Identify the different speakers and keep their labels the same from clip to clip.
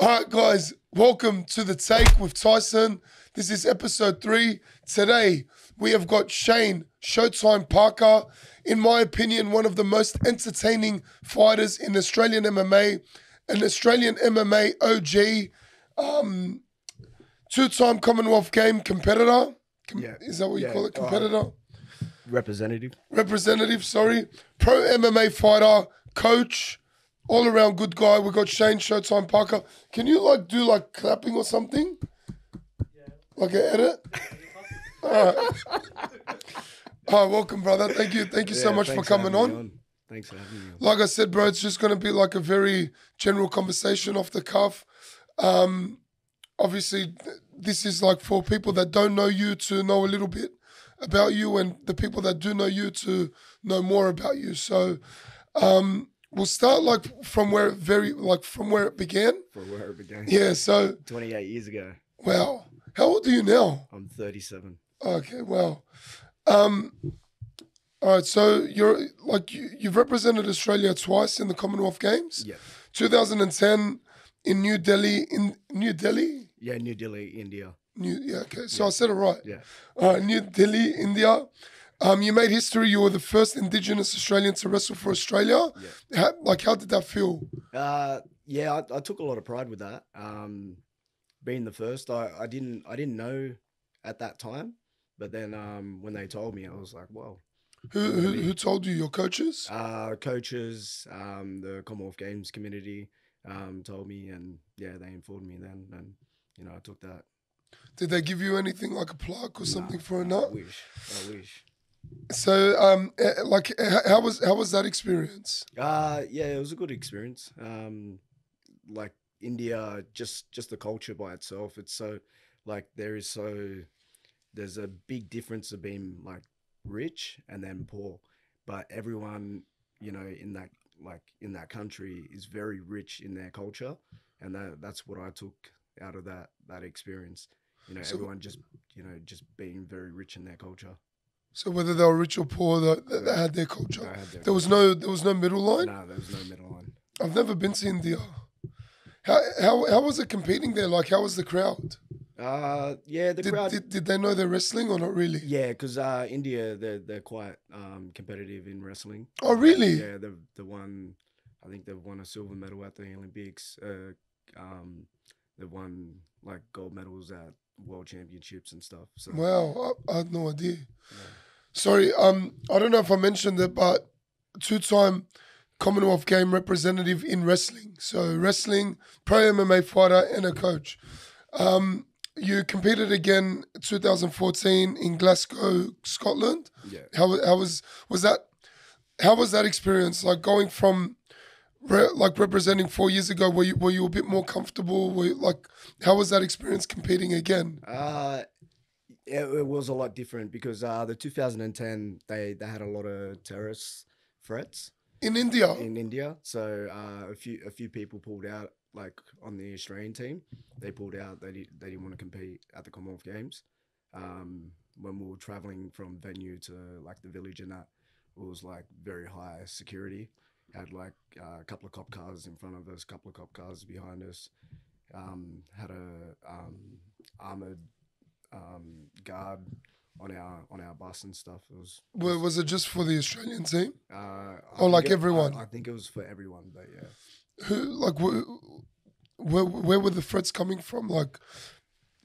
Speaker 1: All right, guys, welcome to The Take with Tyson. This is episode 3. Today, we have got Shane Showtime Parker. In my opinion, one of the most entertaining fighters in Australian MMA, an Australian MMA OG, two-time Commonwealth Game competitor. Is that what you call it? Competitor? Representative, sorry. Pro MMA fighter, coach, all around good guy. We got Shane Showtime Parker. Can you do clapping or something? Yeah. Like an edit? All right. All right, welcome, brother. Thank you so much for coming on.
Speaker 2: Thanks for having me on.
Speaker 1: Like I said, bro, it's just going to be like a very general conversation off the cuff. Obviously, this is like for people that don't know you to know a little bit about you, and the people that do know you to know more about you. So we'll start from where it began.
Speaker 2: From where it began.
Speaker 1: Yeah, so
Speaker 2: 28 years ago.
Speaker 1: Wow. How old are you now?
Speaker 2: I'm 37.
Speaker 1: Okay, wow. All right, so you've represented Australia twice in the Commonwealth Games.
Speaker 2: Yeah.
Speaker 1: 2010 in New Delhi.
Speaker 2: Yeah, New Delhi, India.
Speaker 1: Okay. So I said it right.
Speaker 2: Yeah.
Speaker 1: All right, New Delhi, India. You made history. You were the first Indigenous Australian to wrestle for Australia.
Speaker 2: Yeah.
Speaker 1: How did that feel?
Speaker 2: Yeah, I took a lot of pride with that. Being the first, I didn't know at that time, but then when they told me, I was like, wow.
Speaker 1: Who told you? Your coaches?
Speaker 2: Coaches, the Commonwealth Games community told me, and yeah, they informed me then, and I took that.
Speaker 1: Did they give you anything like a plaque or something for a nut?
Speaker 2: I wish.
Speaker 1: So, how was that experience?
Speaker 2: Yeah, it was a good experience. Like India, just the culture by itself. It's so there's a big difference of being like rich and then poor, but everyone in that country is very rich in their culture, and that's what I took out of that experience. So, everyone just being very rich in their culture.
Speaker 1: So whether they were rich or poor, they had their culture. There was no middle line.
Speaker 2: No, there was no middle line.
Speaker 1: I've never been to India. How was it competing there? Like, how was the crowd?
Speaker 2: Yeah, the crowd.
Speaker 1: Did they know they're wrestling or not really?
Speaker 2: Yeah, because India, they're quite competitive in wrestling.
Speaker 1: Oh, really?
Speaker 2: Yeah, they've won. I think they've won a silver medal at the Olympics. They've won like gold medals at world championships and stuff. So.
Speaker 1: Wow, I had no idea. Yeah. Sorry, I don't know if I mentioned it, but two-time Commonwealth Game representative in wrestling. So wrestling, pro MMA fighter, and a coach. You competed again 2014 in Glasgow, Scotland.
Speaker 2: Yeah.
Speaker 1: How was that? How was that experience? Like going from representing 4 years ago, were you a bit more comfortable? How was that experience competing again?
Speaker 2: It was a lot different because the 2010 they had a lot of terrorist threats
Speaker 1: in India.
Speaker 2: So a few people pulled out. Like on the Australian team, they pulled out. They didn't want to compete at the Commonwealth Games. When we were traveling from venue to like the village and that, it was like very high security. Had like a couple of cop cars in front of us, a couple of cop cars behind us. Had a armored guard on our bus and stuff.
Speaker 1: Was it just for the Australian team? Or like everyone?
Speaker 2: I think it was for everyone, but yeah.
Speaker 1: Where were the threats coming from? Like,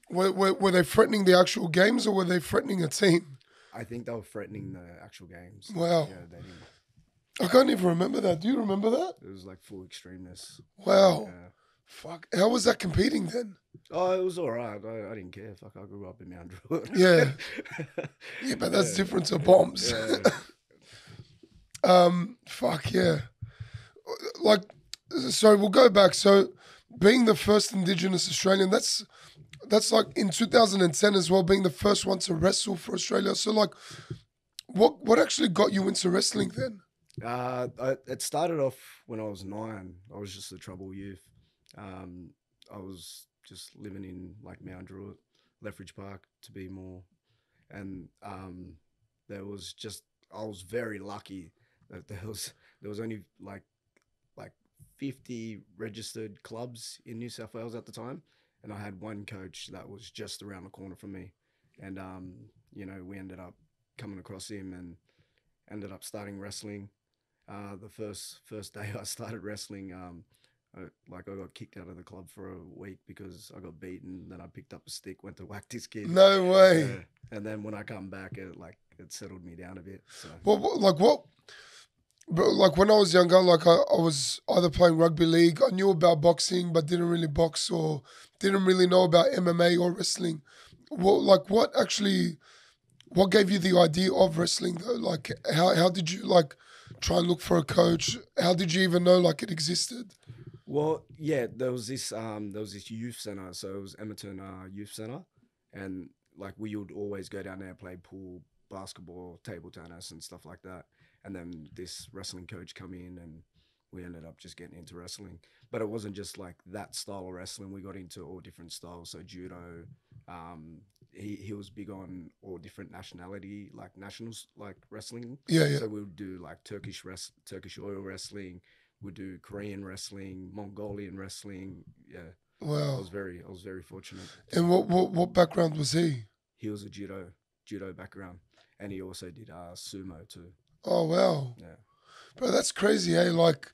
Speaker 1: were they threatening the actual games or were they threatening a team?
Speaker 2: I think they were threatening the actual games.
Speaker 1: Wow.
Speaker 2: Yeah, they didn't.
Speaker 1: I can't even remember that. Do you remember that?
Speaker 2: It was like full extremeness.
Speaker 1: Wow.
Speaker 2: Yeah.
Speaker 1: Fuck. How was that competing then?
Speaker 2: Oh, it was all right. I didn't care. Fuck, I grew up in Mount Druitt.
Speaker 1: Yeah. Yeah, but that's different to bombs.
Speaker 2: Yeah.
Speaker 1: Fuck, yeah. So we'll go back. So being the first Indigenous Australian, that's like in 2010 as well, being the first one to wrestle for Australia. So like, what actually got you into wrestling then?
Speaker 2: It started off when I was 9. I was just a troubled youth. I was just living in like Mount Druitt, Lethbridge Park to be more, and I was very lucky that there was only like 50 registered clubs in New South Wales at the time, and I had one coach that was just around the corner from me, and we ended up coming across him and ended up starting wrestling. The first day I started wrestling, I got kicked out of the club for a week because I got beaten. Then I picked up a stick, went to whack this kid.
Speaker 1: No way.
Speaker 2: And then when I come back, it settled me down a bit. So.
Speaker 1: But like when I was younger, like I was either playing rugby league. I knew about boxing, but didn't really box or didn't really know about MMA or wrestling. What gave you the idea of wrestling though? Like how did you like try and look for a coach? How did you even know like it existed?
Speaker 2: Well, yeah, there was this youth center, so it was Emerton Youth Center, and like we would always go down there and play pool, basketball, table tennis, and stuff like that. And then this wrestling coach come in, and we ended up just getting into wrestling. But it wasn't just like that style of wrestling. We got into all different styles. So judo. He was big on all different nationality, like nationals, like wrestling.
Speaker 1: Yeah.
Speaker 2: So we would do like Turkish oil wrestling. We do Korean wrestling, Mongolian wrestling. Yeah.
Speaker 1: Wow.
Speaker 2: I was very fortunate.
Speaker 1: And what background was he?
Speaker 2: He was a judo background, and he also did sumo too.
Speaker 1: Oh wow.
Speaker 2: Yeah.
Speaker 1: Bro, that's crazy, eh? Like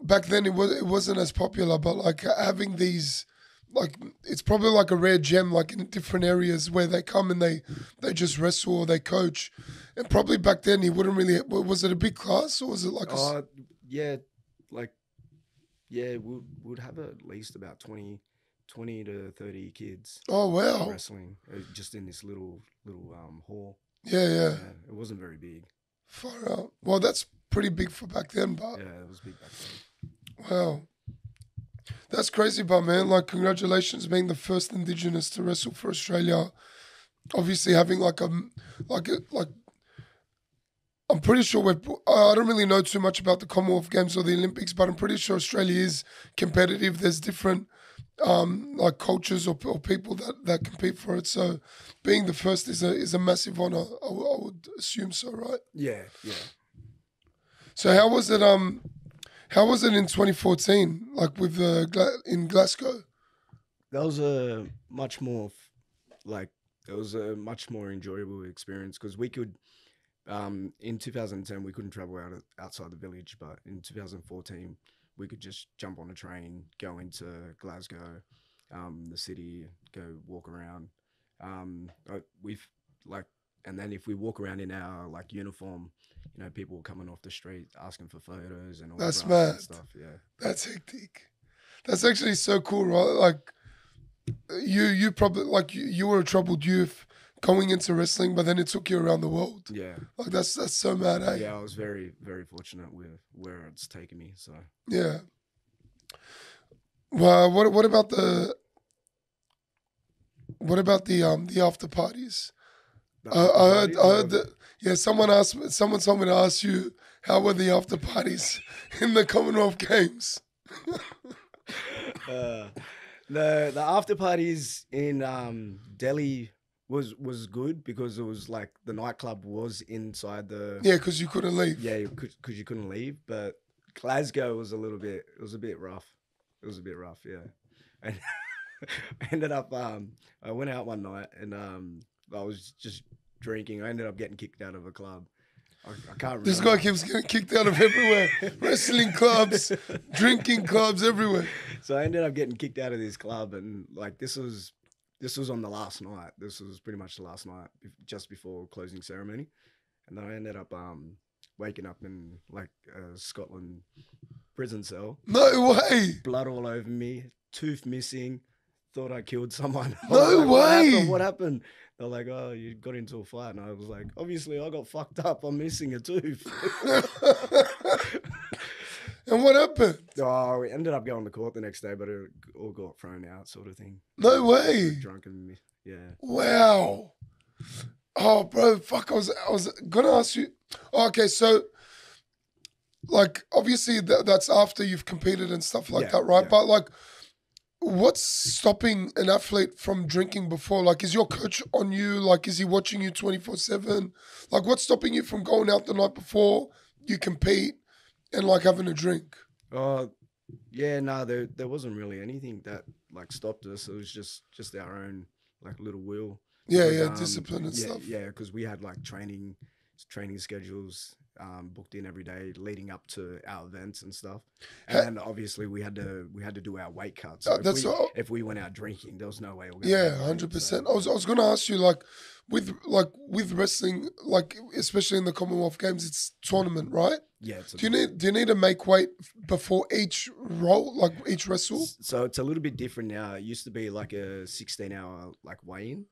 Speaker 1: back then it wasn't as popular, but like having these, like it's probably like a rare gem, like in different areas where they come and they just wrestle or they coach, and probably back then he wouldn't really. Was it a big class or was it like?
Speaker 2: We would have at least about 20 to 30 kids.
Speaker 1: Oh wow.
Speaker 2: Wrestling just in this little hall.
Speaker 1: Yeah.
Speaker 2: It wasn't very big.
Speaker 1: Far out. Well, that's pretty big for back then, but
Speaker 2: yeah, it was big back then.
Speaker 1: Wow. That's crazy, but man, like congratulations being the first Indigenous to wrestle for Australia. Obviously having I'm pretty sure I don't really know too much about the Commonwealth Games or the Olympics, but I'm pretty sure Australia is competitive. There's different like cultures or people that compete for it. So being the first is a massive honor. I would assume so, right?
Speaker 2: Yeah.
Speaker 1: So how was it? How was it in 2014? Like with in Glasgow?
Speaker 2: That was a much more enjoyable experience because we could. In 2010, we couldn't travel outside the village, but in 2014, we could just jump on a train, go into Glasgow, the city, go walk around. And then if we walk around in our like uniform, people were coming off the street asking for photos and all that stuff. Yeah,
Speaker 1: that's hectic. That's actually so cool, right? Like you probably like you were a troubled youth going into wrestling, but then it took you around the world.
Speaker 2: Yeah.
Speaker 1: Like that's so mad, eh?
Speaker 2: Yeah, I was very, very fortunate with where it's taken me. So
Speaker 1: yeah. Well, what about the after parties? I heard that someone told me to ask you how were the after parties in the Commonwealth Games?
Speaker 2: The after parties in Delhi was good because it was like the nightclub was inside the...
Speaker 1: Yeah, because you couldn't leave.
Speaker 2: Yeah, because you couldn't leave. But Glasgow was a bit rough. It was a bit rough, yeah. And I ended up, I went out one night and I was just drinking. I ended up getting kicked out of a club. I can't remember.
Speaker 1: This guy keeps getting kicked out of everywhere. Wrestling clubs, drinking clubs, everywhere.
Speaker 2: So I ended up getting kicked out of this club and like this was on the last night. This was pretty much the last night, just before closing ceremony. And then I ended up waking up in like a Scotland prison cell.
Speaker 1: No way.
Speaker 2: Blood all over me, tooth missing. Thought I killed someone.
Speaker 1: No way.
Speaker 2: What happened? They're like, oh, you got into a fight. And I was like, obviously I got fucked up. I'm missing a tooth.
Speaker 1: And what happened?
Speaker 2: Oh, we ended up going to court the next day, but it all got thrown out sort of thing.
Speaker 1: No way.
Speaker 2: Drunk and yeah.
Speaker 1: Wow. Oh, bro, fuck. I was going to ask you. Oh, okay, so like obviously that's after you've competed and stuff like that, right? Yeah. But like what's stopping an athlete from drinking before? Like, is your coach on you? Like, is he watching you 24/7? Like, what's stopping you from going out the night before you compete and like having a drink?
Speaker 2: Yeah, no, there wasn't really anything that like stopped us. It was just our own like little will.
Speaker 1: Yeah,
Speaker 2: Because
Speaker 1: yeah, discipline and
Speaker 2: yeah,
Speaker 1: stuff.
Speaker 2: yeah, because we had like training schedules booked in every day leading up to our events and stuff. And
Speaker 1: Ha-
Speaker 2: then obviously we had to do our weight cut. So
Speaker 1: that's all.
Speaker 2: if we went out drinking, there was no way we are gonna
Speaker 1: Yeah,
Speaker 2: make weight. So
Speaker 1: 100%. I was gonna ask you with wrestling, like especially in the Commonwealth Games, it's tournament, right?
Speaker 2: yeah, it's a
Speaker 1: Do you need to make weight before each roll, like each wrestle?
Speaker 2: So it's a little bit different now. It used to be like a 16-hour like weigh-in.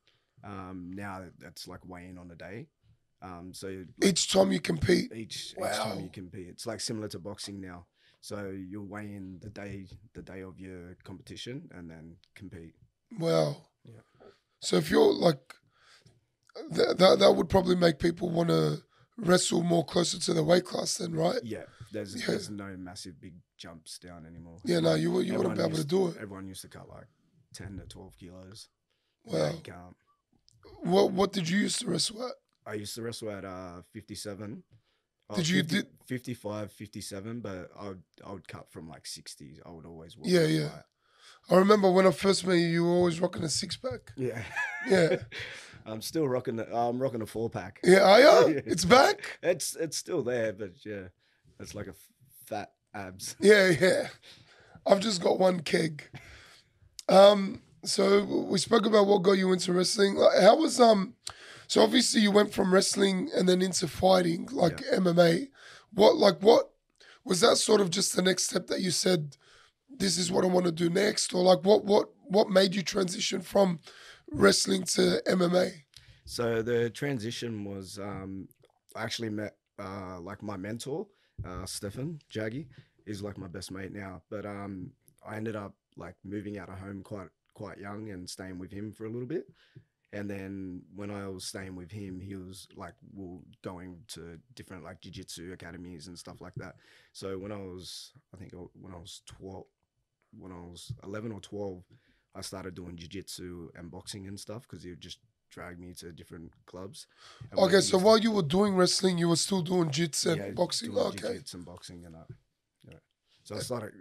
Speaker 2: Now that's like weigh-in on a day. So like
Speaker 1: Each time you compete.
Speaker 2: each time you
Speaker 1: Wow.
Speaker 2: compete, it's like similar to boxing now. So you'll weigh in the day of your competition and then compete.
Speaker 1: Wow.
Speaker 2: Yeah.
Speaker 1: So if you're like that would probably make people want to wrestle more closer to the weight class then, right?
Speaker 2: Yeah. There's
Speaker 1: Yeah.
Speaker 2: there's no massive big jumps down anymore.
Speaker 1: Yeah, no, you wouldn't be able to do it.
Speaker 2: Everyone used to cut like 10 to 12 kilos. Now you
Speaker 1: Wow.
Speaker 2: can't.
Speaker 1: What did you used to wrestle at?
Speaker 2: I used to wrestle at 57.
Speaker 1: Did you did
Speaker 2: 55, 57, but I would cut from like 60s. I would always walk
Speaker 1: Yeah,
Speaker 2: out
Speaker 1: yeah.
Speaker 2: light.
Speaker 1: I remember when I first met you, you were always rocking a six pack.
Speaker 2: Yeah.
Speaker 1: Yeah.
Speaker 2: I'm rocking a 4-pack.
Speaker 1: Yeah, are ya?
Speaker 2: Yeah.
Speaker 1: It's back?
Speaker 2: It's still there, but yeah, it's like a fat abs.
Speaker 1: Yeah, yeah. I've just got one keg. So we spoke about what got you into wrestling. Like, how was so obviously you went from wrestling and then into fighting, like MMA. What was that sort of just the next step that you said, this is what I want to do next? Or like what made you transition from wrestling to MMA?
Speaker 2: So the transition was I actually met like my mentor, Stefan Jaggy. He's like my best mate now. But I ended up like moving out of home quite young and staying with him for a little bit. And then when I was staying with him, he was like, well, going to different like jiu-jitsu academies and stuff like that. So when I was 12, when I was 11 or 12, I started doing jiu-jitsu and boxing and stuff because he would just drag me to different clubs. And
Speaker 1: Okay,
Speaker 2: we
Speaker 1: so
Speaker 2: used to-
Speaker 1: while you were doing wrestling, you were still doing jits and
Speaker 2: yeah,
Speaker 1: boxing.
Speaker 2: doing
Speaker 1: Okay.
Speaker 2: jiu-jitsu and boxing and that. Yeah. So I started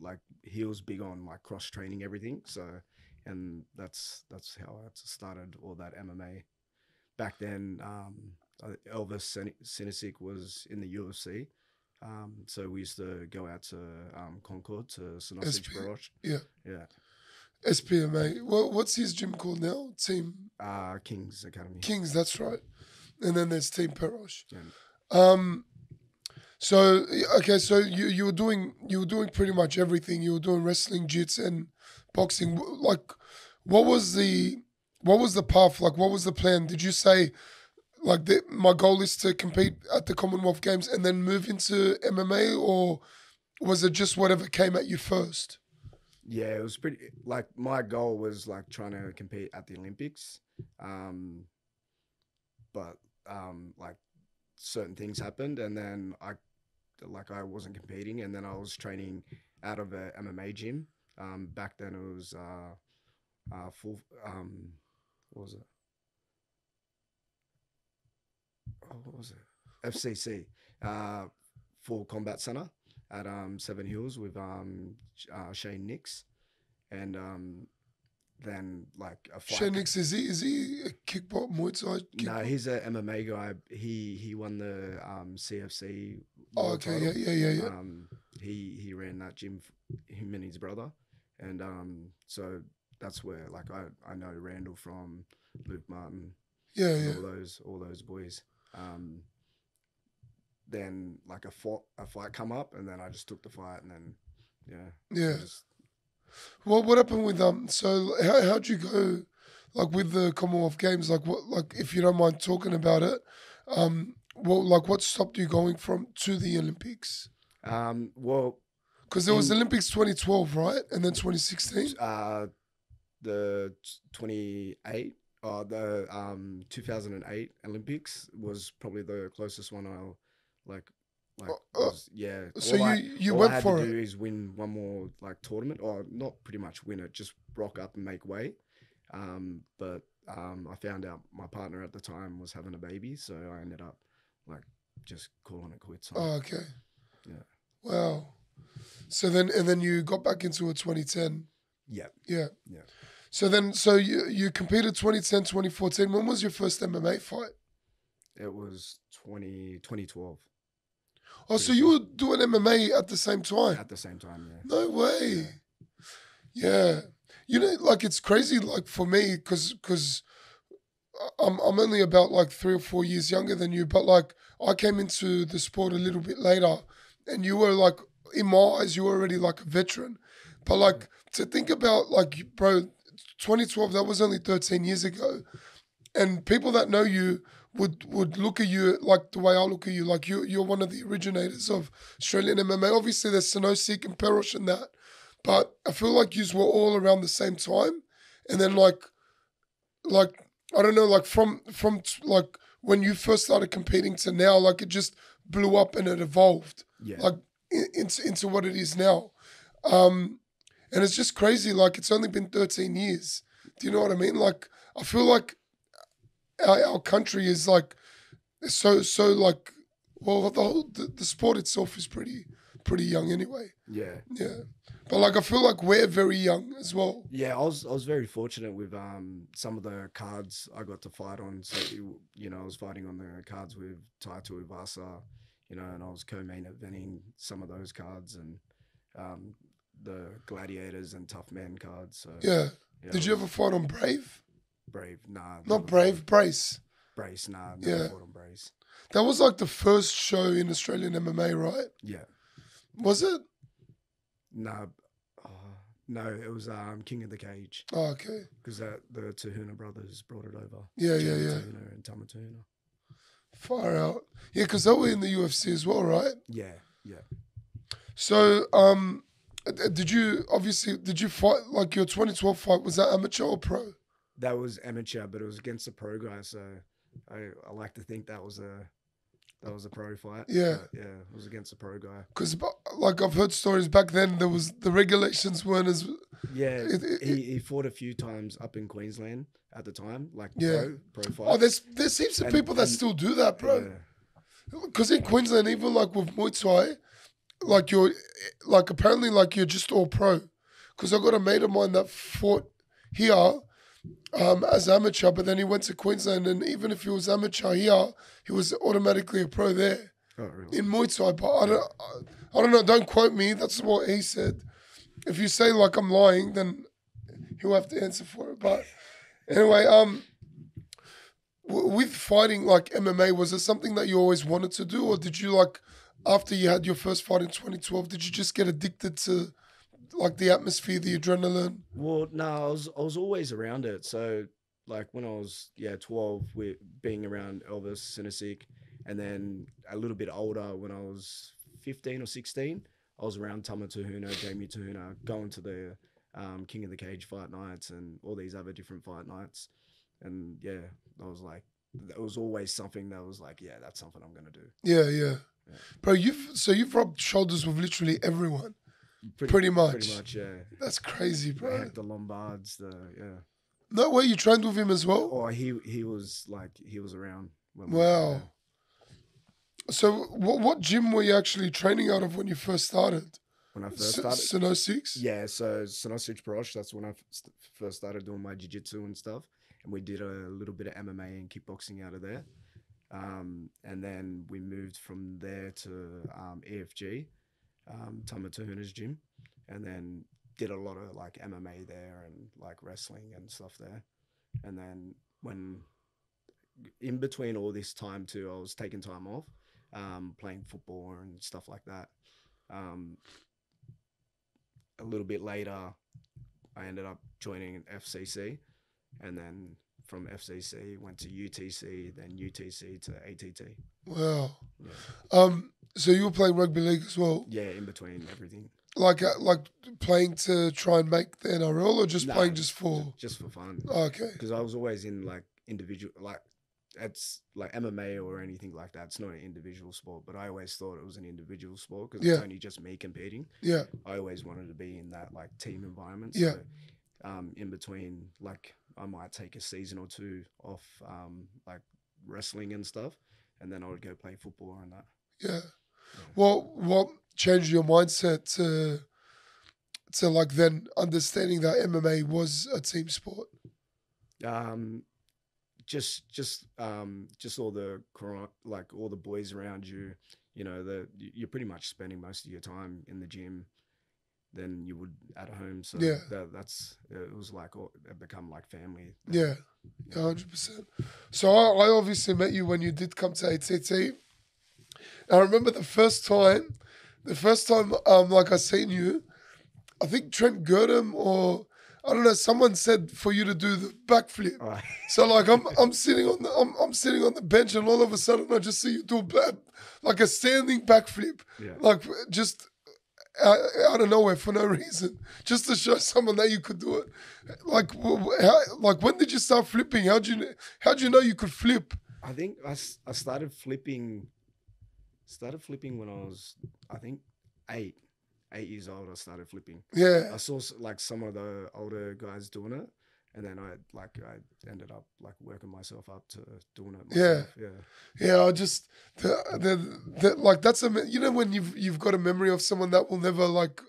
Speaker 2: like he was big on like cross training everything. So and that's how I started all that MMA. Back then, Elvis Sinisic was in the UFC. So we used to go out to Concord to Sausage
Speaker 1: SP,
Speaker 2: Barrage.
Speaker 1: yeah.
Speaker 2: Yeah.
Speaker 1: SPMA. What's his gym called now? Team
Speaker 2: King's Academy.
Speaker 1: Kings, that's right. And then there's Team Perosh.
Speaker 2: Yeah.
Speaker 1: Um, so okay, so you were doing pretty much everything. You were doing wrestling, jits, and boxing. Like, what was the path? Like, what was the plan? Did you say like my goal is to compete at the Commonwealth Games and then move into MMA, or was it just whatever came at you first?
Speaker 2: Yeah, it was pretty. Like my goal was like trying to compete at the Olympics, but like certain things happened, and then I wasn't competing, and then I was training out of a MMA gym. Back then it was full. What was it? Oh, what was it? FCC, Full Combat Center at Seven Hills with Shane Nix, and then like a fight.
Speaker 1: Shane Nix, is he a kickbox Muay Thai?
Speaker 2: No, he's a MMA guy. He won the CFC
Speaker 1: Oh,
Speaker 2: world
Speaker 1: okay,
Speaker 2: title.
Speaker 1: yeah.
Speaker 2: He ran that gym, him and his brother, and so that's where like I know Randall from Luke Martin,
Speaker 1: Yeah,
Speaker 2: and
Speaker 1: yeah.
Speaker 2: all those boys. Then like a fight come up, and then I just took the fight, and then
Speaker 1: Yeah.
Speaker 2: just
Speaker 1: Well, what happened with So how'd you go, like with the Commonwealth Games? Like what? Like if you don't mind talking about it, well, like what stopped you going from to the Olympics?
Speaker 2: well
Speaker 1: Because there was
Speaker 2: in
Speaker 1: Olympics 2012, right, and then 2016.
Speaker 2: the 28 the 2008 Olympics was probably the closest one I'll like was, yeah.
Speaker 1: So you
Speaker 2: all
Speaker 1: went
Speaker 2: I had
Speaker 1: for
Speaker 2: to
Speaker 1: it.
Speaker 2: do is win one more like tournament, or not pretty much win it, just rock up and make weight. But I found out my partner at the time was having a baby, so I ended up like just calling it quits.
Speaker 1: Oh, okay.
Speaker 2: Yeah.
Speaker 1: Wow. So then you got back into it 2010.
Speaker 2: Yeah.
Speaker 1: Yeah.
Speaker 2: Yeah.
Speaker 1: So you competed 2010, 2014. When was your first MMA fight?
Speaker 2: It was 2012
Speaker 1: Oh, so
Speaker 2: pretty
Speaker 1: you
Speaker 2: sure.
Speaker 1: were doing MMA at the same time?
Speaker 2: At the same time, yeah.
Speaker 1: No way.
Speaker 2: Yeah.
Speaker 1: Yeah. You know, like it's crazy, like for me, because I'm only about like 3 or 4 years younger than you, but like I came into the sport a little bit later, and you were like, in my eyes, you were already like a veteran. But like to think about like, bro, 2012, that was only 13 years ago, and people that know you would look at you like the way I look at you, like you're one of the originators of Australian MMA. Obviously, there's Sanosi and Perosh and that, but I feel like you were all around the same time, and then like I don't know, like like when you first started competing to now, like it just blew up and it evolved,
Speaker 2: Yeah.
Speaker 1: like into what it is now. And it's just crazy. Like it's only been 13 years. Do you know what I mean? Like I feel like our country is like so like, well, the sport itself is pretty young anyway.
Speaker 2: Yeah.
Speaker 1: Yeah, but like I feel like we're very young as well.
Speaker 2: Yeah, I was very fortunate with some of the cards I got to fight on. So I was fighting on the cards with Taito Ivasa, and I was co-main eventing some of those cards and the gladiators and tough man cards. So
Speaker 1: Yeah.
Speaker 2: yeah,
Speaker 1: Did you ever fight on Brave?
Speaker 2: Brave? Nah,
Speaker 1: Not
Speaker 2: never
Speaker 1: Brave,
Speaker 2: fought
Speaker 1: Brace.
Speaker 2: Brace. Nah, never
Speaker 1: Yeah.
Speaker 2: fought on Brace.
Speaker 1: That was like the first show in Australian MMA, right?
Speaker 2: Yeah,
Speaker 1: Was it?
Speaker 2: nah. No, it was King of the Cage
Speaker 1: Oh, okay.
Speaker 2: because the Tahuna brothers brought it over.
Speaker 1: Yeah, yeah,
Speaker 2: Jamie
Speaker 1: yeah.
Speaker 2: Tahuna and Tama Tahuna.
Speaker 1: Far out. Yeah, because they were in the UFC as well, right?
Speaker 2: Yeah, yeah.
Speaker 1: So, did you fight like your 2012 fight? Was that amateur or pro?
Speaker 2: That was amateur, but it was against a pro guy. So I like to think that was a pro fight.
Speaker 1: Yeah.
Speaker 2: But yeah, it was against a pro guy.
Speaker 1: Because like I've heard stories back then, the regulations weren't as
Speaker 2: Yeah, he fought a few times up in Queensland at the time, like
Speaker 1: Yeah.
Speaker 2: pro fights.
Speaker 1: Oh, there's heaps of people that still do that, bro.
Speaker 2: Yeah,
Speaker 1: Because in Queensland, even like with Muay Thai, like apparently like you're just all pro. Because I got a mate of mine that fought here as amateur, but then he went to Queensland, and even if he was amateur here, he was automatically a pro there
Speaker 2: oh really?
Speaker 1: in Muay Thai. But I don't know. Don't quote me. That's what he said. If you say like I'm lying, then he'll have to answer for it. But anyway, with fighting like MMA, was it something that you always wanted to do, or did you like after you had your first fight in 2012? Did you just get addicted to like the atmosphere, the adrenaline?
Speaker 2: Well, no, I was always around it. So like when I was 12, with being around Elvis Sinisic, and then a little bit older when I was 15 or 16, I was around Tama Tuhuna, Jamie Tuhuna, going to the King of the Cage fight nights and all these other different fight nights. And yeah, I was like, it was always something that was like, yeah, that's something I'm gonna do.
Speaker 1: Yeah. Bro, you've rubbed shoulders with literally everyone. Pretty much,
Speaker 2: yeah.
Speaker 1: That's crazy, bro.
Speaker 2: Hector Lombards, yeah.
Speaker 1: No way, you trained with him as well?
Speaker 2: Or he was around. When
Speaker 1: Wow. So what gym were you actually training out of when you first started?
Speaker 2: When I first started?
Speaker 1: Sino 6?
Speaker 2: Yeah, so Sanosuch Prosh, that's when I first started doing my jiu-jitsu and stuff. And we did a little bit of MMA and kickboxing out of there. And then we moved from there to EFG, Tama Tuhuna's gym, and then did a lot of like MMA there and like wrestling and stuff there. And then when in between all this time too, I was taking time off, playing football and stuff like that. A little bit later, I ended up joining FCC, and then from FCC went to UTC, then UTC to ATT.
Speaker 1: Wow.
Speaker 2: Yeah.
Speaker 1: So you were playing rugby league as well?
Speaker 2: Yeah, in between everything.
Speaker 1: Like playing to try and make the NRL, or just playing just for
Speaker 2: fun?
Speaker 1: Okay.
Speaker 2: Because I was always in like individual, like it's like MMA or anything like that. It's not an individual sport, but I always thought it was an individual sport because it's only just me competing.
Speaker 1: Yeah.
Speaker 2: I always wanted to be in that like team environment.
Speaker 1: Yeah.
Speaker 2: So, in between, like I might take a season or two off, like wrestling and stuff, and then I would go play football and that.
Speaker 1: Yeah. What changed your mindset to like then understanding that MMA was a team sport?
Speaker 2: Just all the like all the boys around you, you know, you're pretty much spending most of your time in the gym than you would at home. So
Speaker 1: Yeah.
Speaker 2: that's it was like it become like family.
Speaker 1: Yeah, 100%. So I obviously met you when you did come to ATT. I remember the first time, like I seen you, I think Trent Girdham or I don't know, someone said for you to do the backflip.
Speaker 2: All right.
Speaker 1: So like I'm sitting on the I'm sitting on the bench and all of a sudden I just see you do like a standing backflip,
Speaker 2: Yeah.
Speaker 1: like just out of nowhere for no reason, just to show someone that you could do it. Like like when did you start flipping? How'd you know you could flip?
Speaker 2: I think I started flipping when I was, I think, 8 years old. I started flipping.
Speaker 1: Yeah,
Speaker 2: I saw like some of the older guys doing it, and then I ended up like working myself up to doing it myself.
Speaker 1: yeah. I just like that's you know when you've got a memory of someone that will never like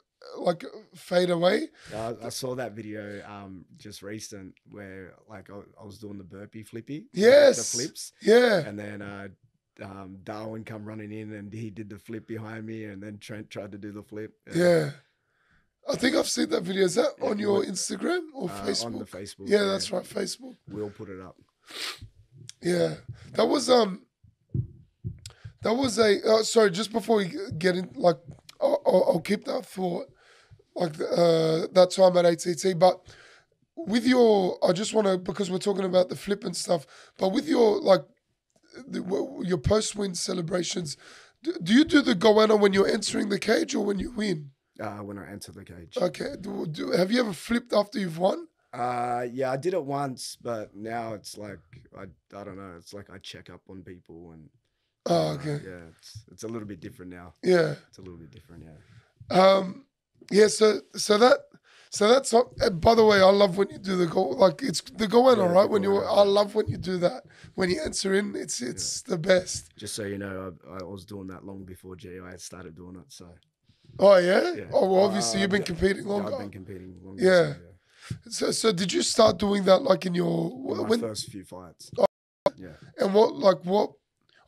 Speaker 1: fade away.
Speaker 2: I saw that video just recent where like I was doing the burpee flippy.
Speaker 1: Yes,
Speaker 2: the flips.
Speaker 1: Yeah,
Speaker 2: and then Darwin come running in and he did the flip behind me, and then Trent tried to do the flip.
Speaker 1: Yeah. I think I've seen that video. Is that on your Instagram or Facebook?
Speaker 2: On the Facebook.
Speaker 1: Yeah, that's right, Facebook.
Speaker 2: We'll put it up.
Speaker 1: Yeah, that was sorry. Just before we get in, like, I'll keep that thought, like that time at ATT. But with I just want to, because we're talking about the flip and stuff. But with your your post-win celebrations, do you do the goanna when you're entering the cage or when you win?
Speaker 2: When I enter the cage.
Speaker 1: Okay. Have you ever flipped after you've won?
Speaker 2: Yeah, I did it once, but now it's like I don't know. It's like I check up on people and.
Speaker 1: Oh, okay.
Speaker 2: Yeah, it's a little bit different now.
Speaker 1: Yeah,
Speaker 2: it's a little bit different.
Speaker 1: Yeah. Yeah. So that's. By the way, I love when you do the goal. Like it's the goanna, right? I love when you do that. When you enter in, it's the best.
Speaker 2: Just so you know, I was doing that long before GI started doing it. So.
Speaker 1: Oh yeah. Oh well, obviously you've been competing longer.
Speaker 2: I've been competing longer.
Speaker 1: Yeah. So did you start doing that like in
Speaker 2: my first few fights?
Speaker 1: Oh,
Speaker 2: yeah.
Speaker 1: And what?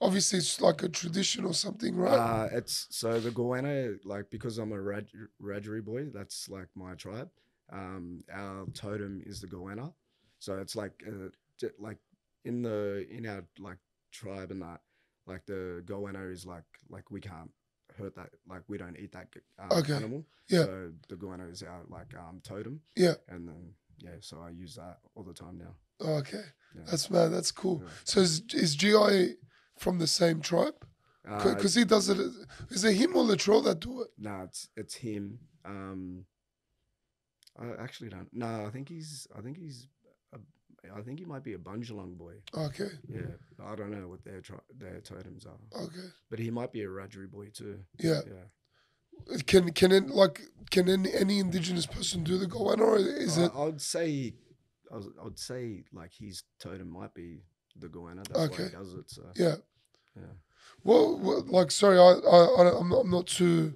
Speaker 1: Obviously, it's like a tradition or something, right?
Speaker 2: It's so the goanna, like because I'm a Rajarri boy, that's like my tribe. Our totem is the goanna, so it's like in our like tribe and that, like the goanna is like we can't hurt that, like we don't eat that animal.
Speaker 1: Yeah.
Speaker 2: So the goanna is our like totem.
Speaker 1: Yeah.
Speaker 2: And then so I use that all the time now.
Speaker 1: Oh, okay. Yeah. That's mad. That's cool. Yeah. So is GI from the same tribe? Because he does it. Is it him or Latrell that do it?
Speaker 2: No, it's him. I actually don't. No, I think he might be a Bunjalung boy.
Speaker 1: Okay.
Speaker 2: Yeah, I don't know what their totems are.
Speaker 1: Okay.
Speaker 2: But he might be a Rajarri boy too.
Speaker 1: Yeah. Yeah. Can any indigenous person do the goanna, or is it?
Speaker 2: I would say like his totem might be the goanna. That's why he does it. So.
Speaker 1: Yeah.
Speaker 2: Yeah.
Speaker 1: Well, like, sorry, I'm not too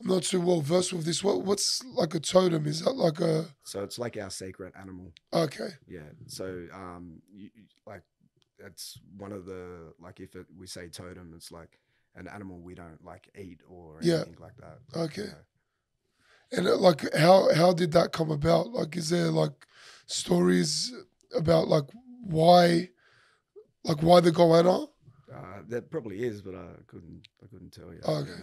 Speaker 1: well versed with this. What's like a totem? Is that like a?
Speaker 2: So it's like our sacred animal.
Speaker 1: Okay.
Speaker 2: Yeah. So like that's one of the, like if we say totem, it's like an animal we don't like eat or anything like that.
Speaker 1: Okay. And like how did that come about? Like, is there like stories about like why the goanna?
Speaker 2: That probably is, but I couldn't tell you.
Speaker 1: Okay.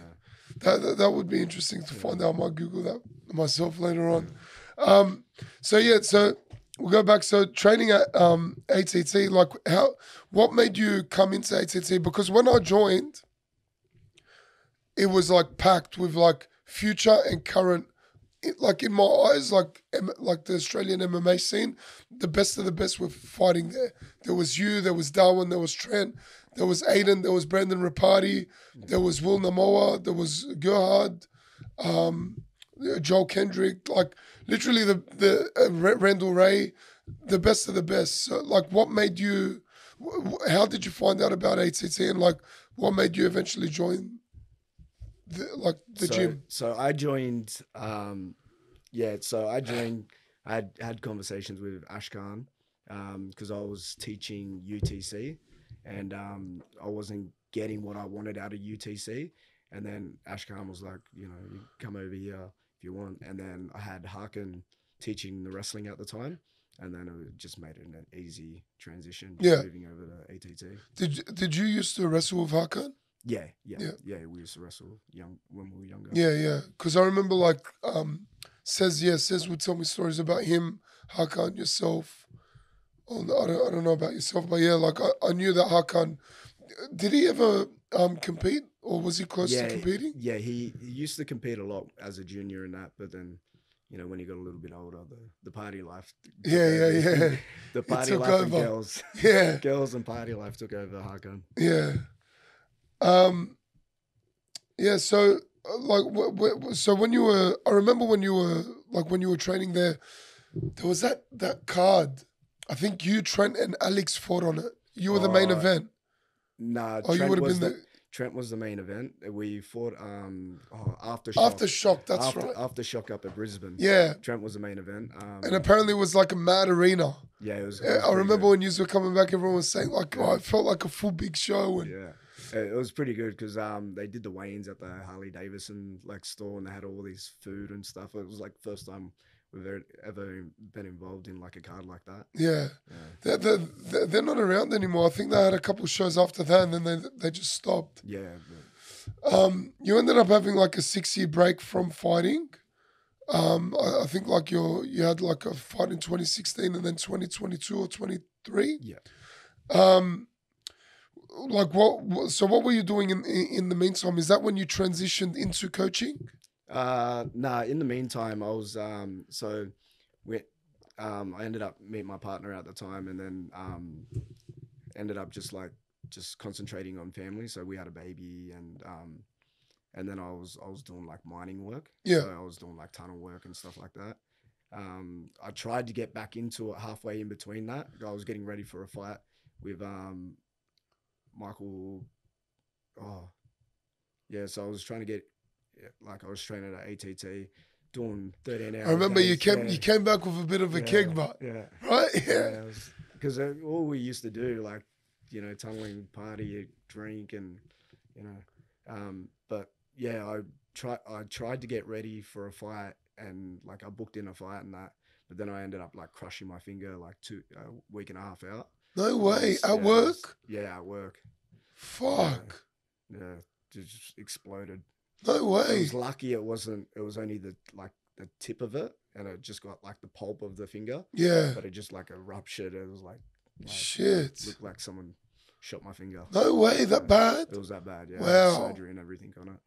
Speaker 1: That would be interesting to find out. I might Google that myself later on. So we'll go back. So training at ATT, like what made you come into ATT? Because when I joined, it was like packed with like future and current, like in my eyes, like the Australian MMA scene, the best of the best were fighting there. There was you, there was Darwin, there was Trent, there was Aiden, there was Brandon Rapati, there was Will Namoa, there was Gerhard, Joel Kendrick, like literally the Randall Ray, the best of the best. So like what made you, how did you find out about ATT and like what made you eventually join? the gym?
Speaker 2: So I joined. So I joined. I had conversations with Ashkan because I was teaching UTC, and I wasn't getting what I wanted out of UTC. And then Ashkan was like, you come over here if you want. And then I had Harkin teaching the wrestling at the time, and then it just made it an easy transition. Moving over to ATT.
Speaker 1: Did you used to wrestle with Hakan?
Speaker 2: Yeah. We used to wrestle when we were younger.
Speaker 1: Yeah. Because I remember Says would tell me stories about him, Hakan, yourself. I don't know about yourself, but yeah, I knew that Hakan. Did he ever compete, or was he close to competing?
Speaker 2: Yeah, he used to compete a lot as a junior and that, but then, when he got a little bit older, the party life.
Speaker 1: Yeah.
Speaker 2: The party life and girls.
Speaker 1: Yeah.
Speaker 2: Girls and party life took over Hakan.
Speaker 1: Yeah. Yeah. So so when you were, I remember when you were training there was that card. I think you, Trent, and Alex fought on it. You were the main event.
Speaker 2: Nah, Trent was the main event. We fought Aftershock.
Speaker 1: Aftershock, that's right.
Speaker 2: Aftershock up at Brisbane.
Speaker 1: Yeah.
Speaker 2: Trent was the main event.
Speaker 1: And apparently it was like a mad arena.
Speaker 2: Yeah, it was.
Speaker 1: I remember when you were coming back, everyone was saying it felt like a full big show. And
Speaker 2: it was pretty good because they did the weigh-ins at the Harley Davidson store, and they had all these food and stuff. It was like the first time we've ever been involved in like a card like that.
Speaker 1: Yeah. They're not around anymore. I think they had a couple of shows after that, and then they just stopped.
Speaker 2: Yeah.
Speaker 1: You ended up having like a 6-year break from fighting. I think you had like a fight in 2016 and then 2022 or 23.
Speaker 2: Yeah.
Speaker 1: What were you doing in the meantime? Is that when you transitioned into coaching?
Speaker 2: In the meantime, I was I ended up meeting my partner at the time, and then ended up just concentrating on family. So we had a baby, and then I was doing like mining work.
Speaker 1: Yeah.
Speaker 2: So I was doing like tunnel work and stuff like that. I tried to get back into it halfway in between that. I was getting ready for a fight with Michael. So I was trying to get. I was training at ATT, doing 13 hours.
Speaker 1: I remember you came back with a bit of a keg butt. Yeah. Right? Yeah.
Speaker 2: Because all we used to do, tunneling, party, drink, and, but yeah, I tried to get ready for a fight, and I booked in a fight and that, but then I ended up crushing my finger a week and a half out.
Speaker 1: No way. At work?
Speaker 2: At work.
Speaker 1: Fuck.
Speaker 2: Yeah. Just exploded.
Speaker 1: No way.
Speaker 2: I was lucky it was only the tip of it, and it just got the pulp of the finger.
Speaker 1: Yeah.
Speaker 2: But it just ruptured. It was
Speaker 1: shit.
Speaker 2: It looked like someone shot my finger.
Speaker 1: No way, that bad?
Speaker 2: It was that bad, yeah.
Speaker 1: Wow.
Speaker 2: Surgery and everything on it.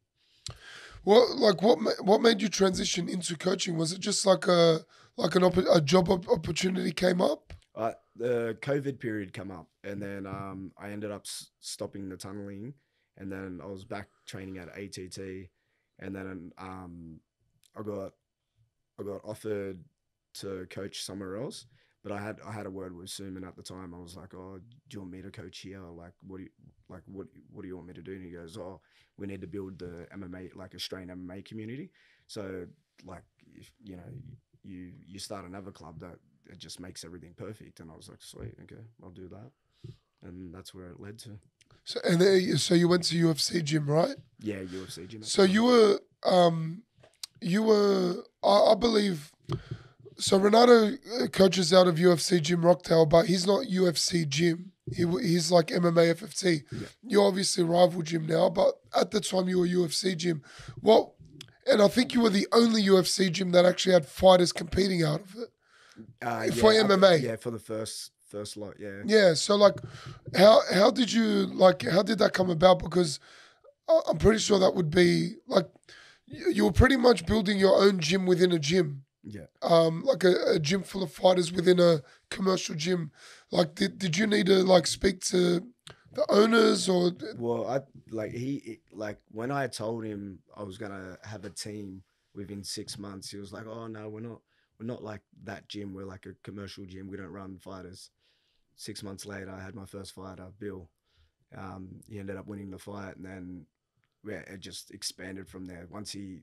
Speaker 1: What made you transition into coaching? Was it just a job opportunity came up?
Speaker 2: The COVID period came up, and then I ended up stopping the tunneling. And then I was back training at ATT, and then I got offered to coach somewhere else, but I had a word with Suman at the time. I was like, "Oh, do you want me to coach here? What do you want me to do?" And he goes, "Oh, we need to build the MMA, Australian MMA community. So if you start another club, that it just makes everything perfect." And I was like, "Sweet, okay, I'll do that." And that's where it led to.
Speaker 1: So you went to UFC gym, right?
Speaker 2: Yeah, UFC gym.
Speaker 1: So you were, I believe. So Renato coaches out of UFC gym Rockdale, but he's not UFC gym. He's like MMA FFT. Yeah. You're obviously rival gym now, but at the time you were UFC gym. And I think you were the only UFC gym that actually had fighters competing out of it for MMA.
Speaker 2: For the first lot, yeah.
Speaker 1: Yeah, so how did that come about? Because I'm pretty sure that would be you were pretty much building your own gym within a gym.
Speaker 2: Yeah.
Speaker 1: A gym full of fighters within a commercial gym. Did you need to speak to the owners or?
Speaker 2: Well, when I told him I was gonna have a team within 6 months, he was like, "Oh no, we're not like that gym. We're like a commercial gym. We don't run fighters." 6 months later, I had my first fighter, Bill. He ended up winning the fight, and then yeah, it just expanded from there. Once he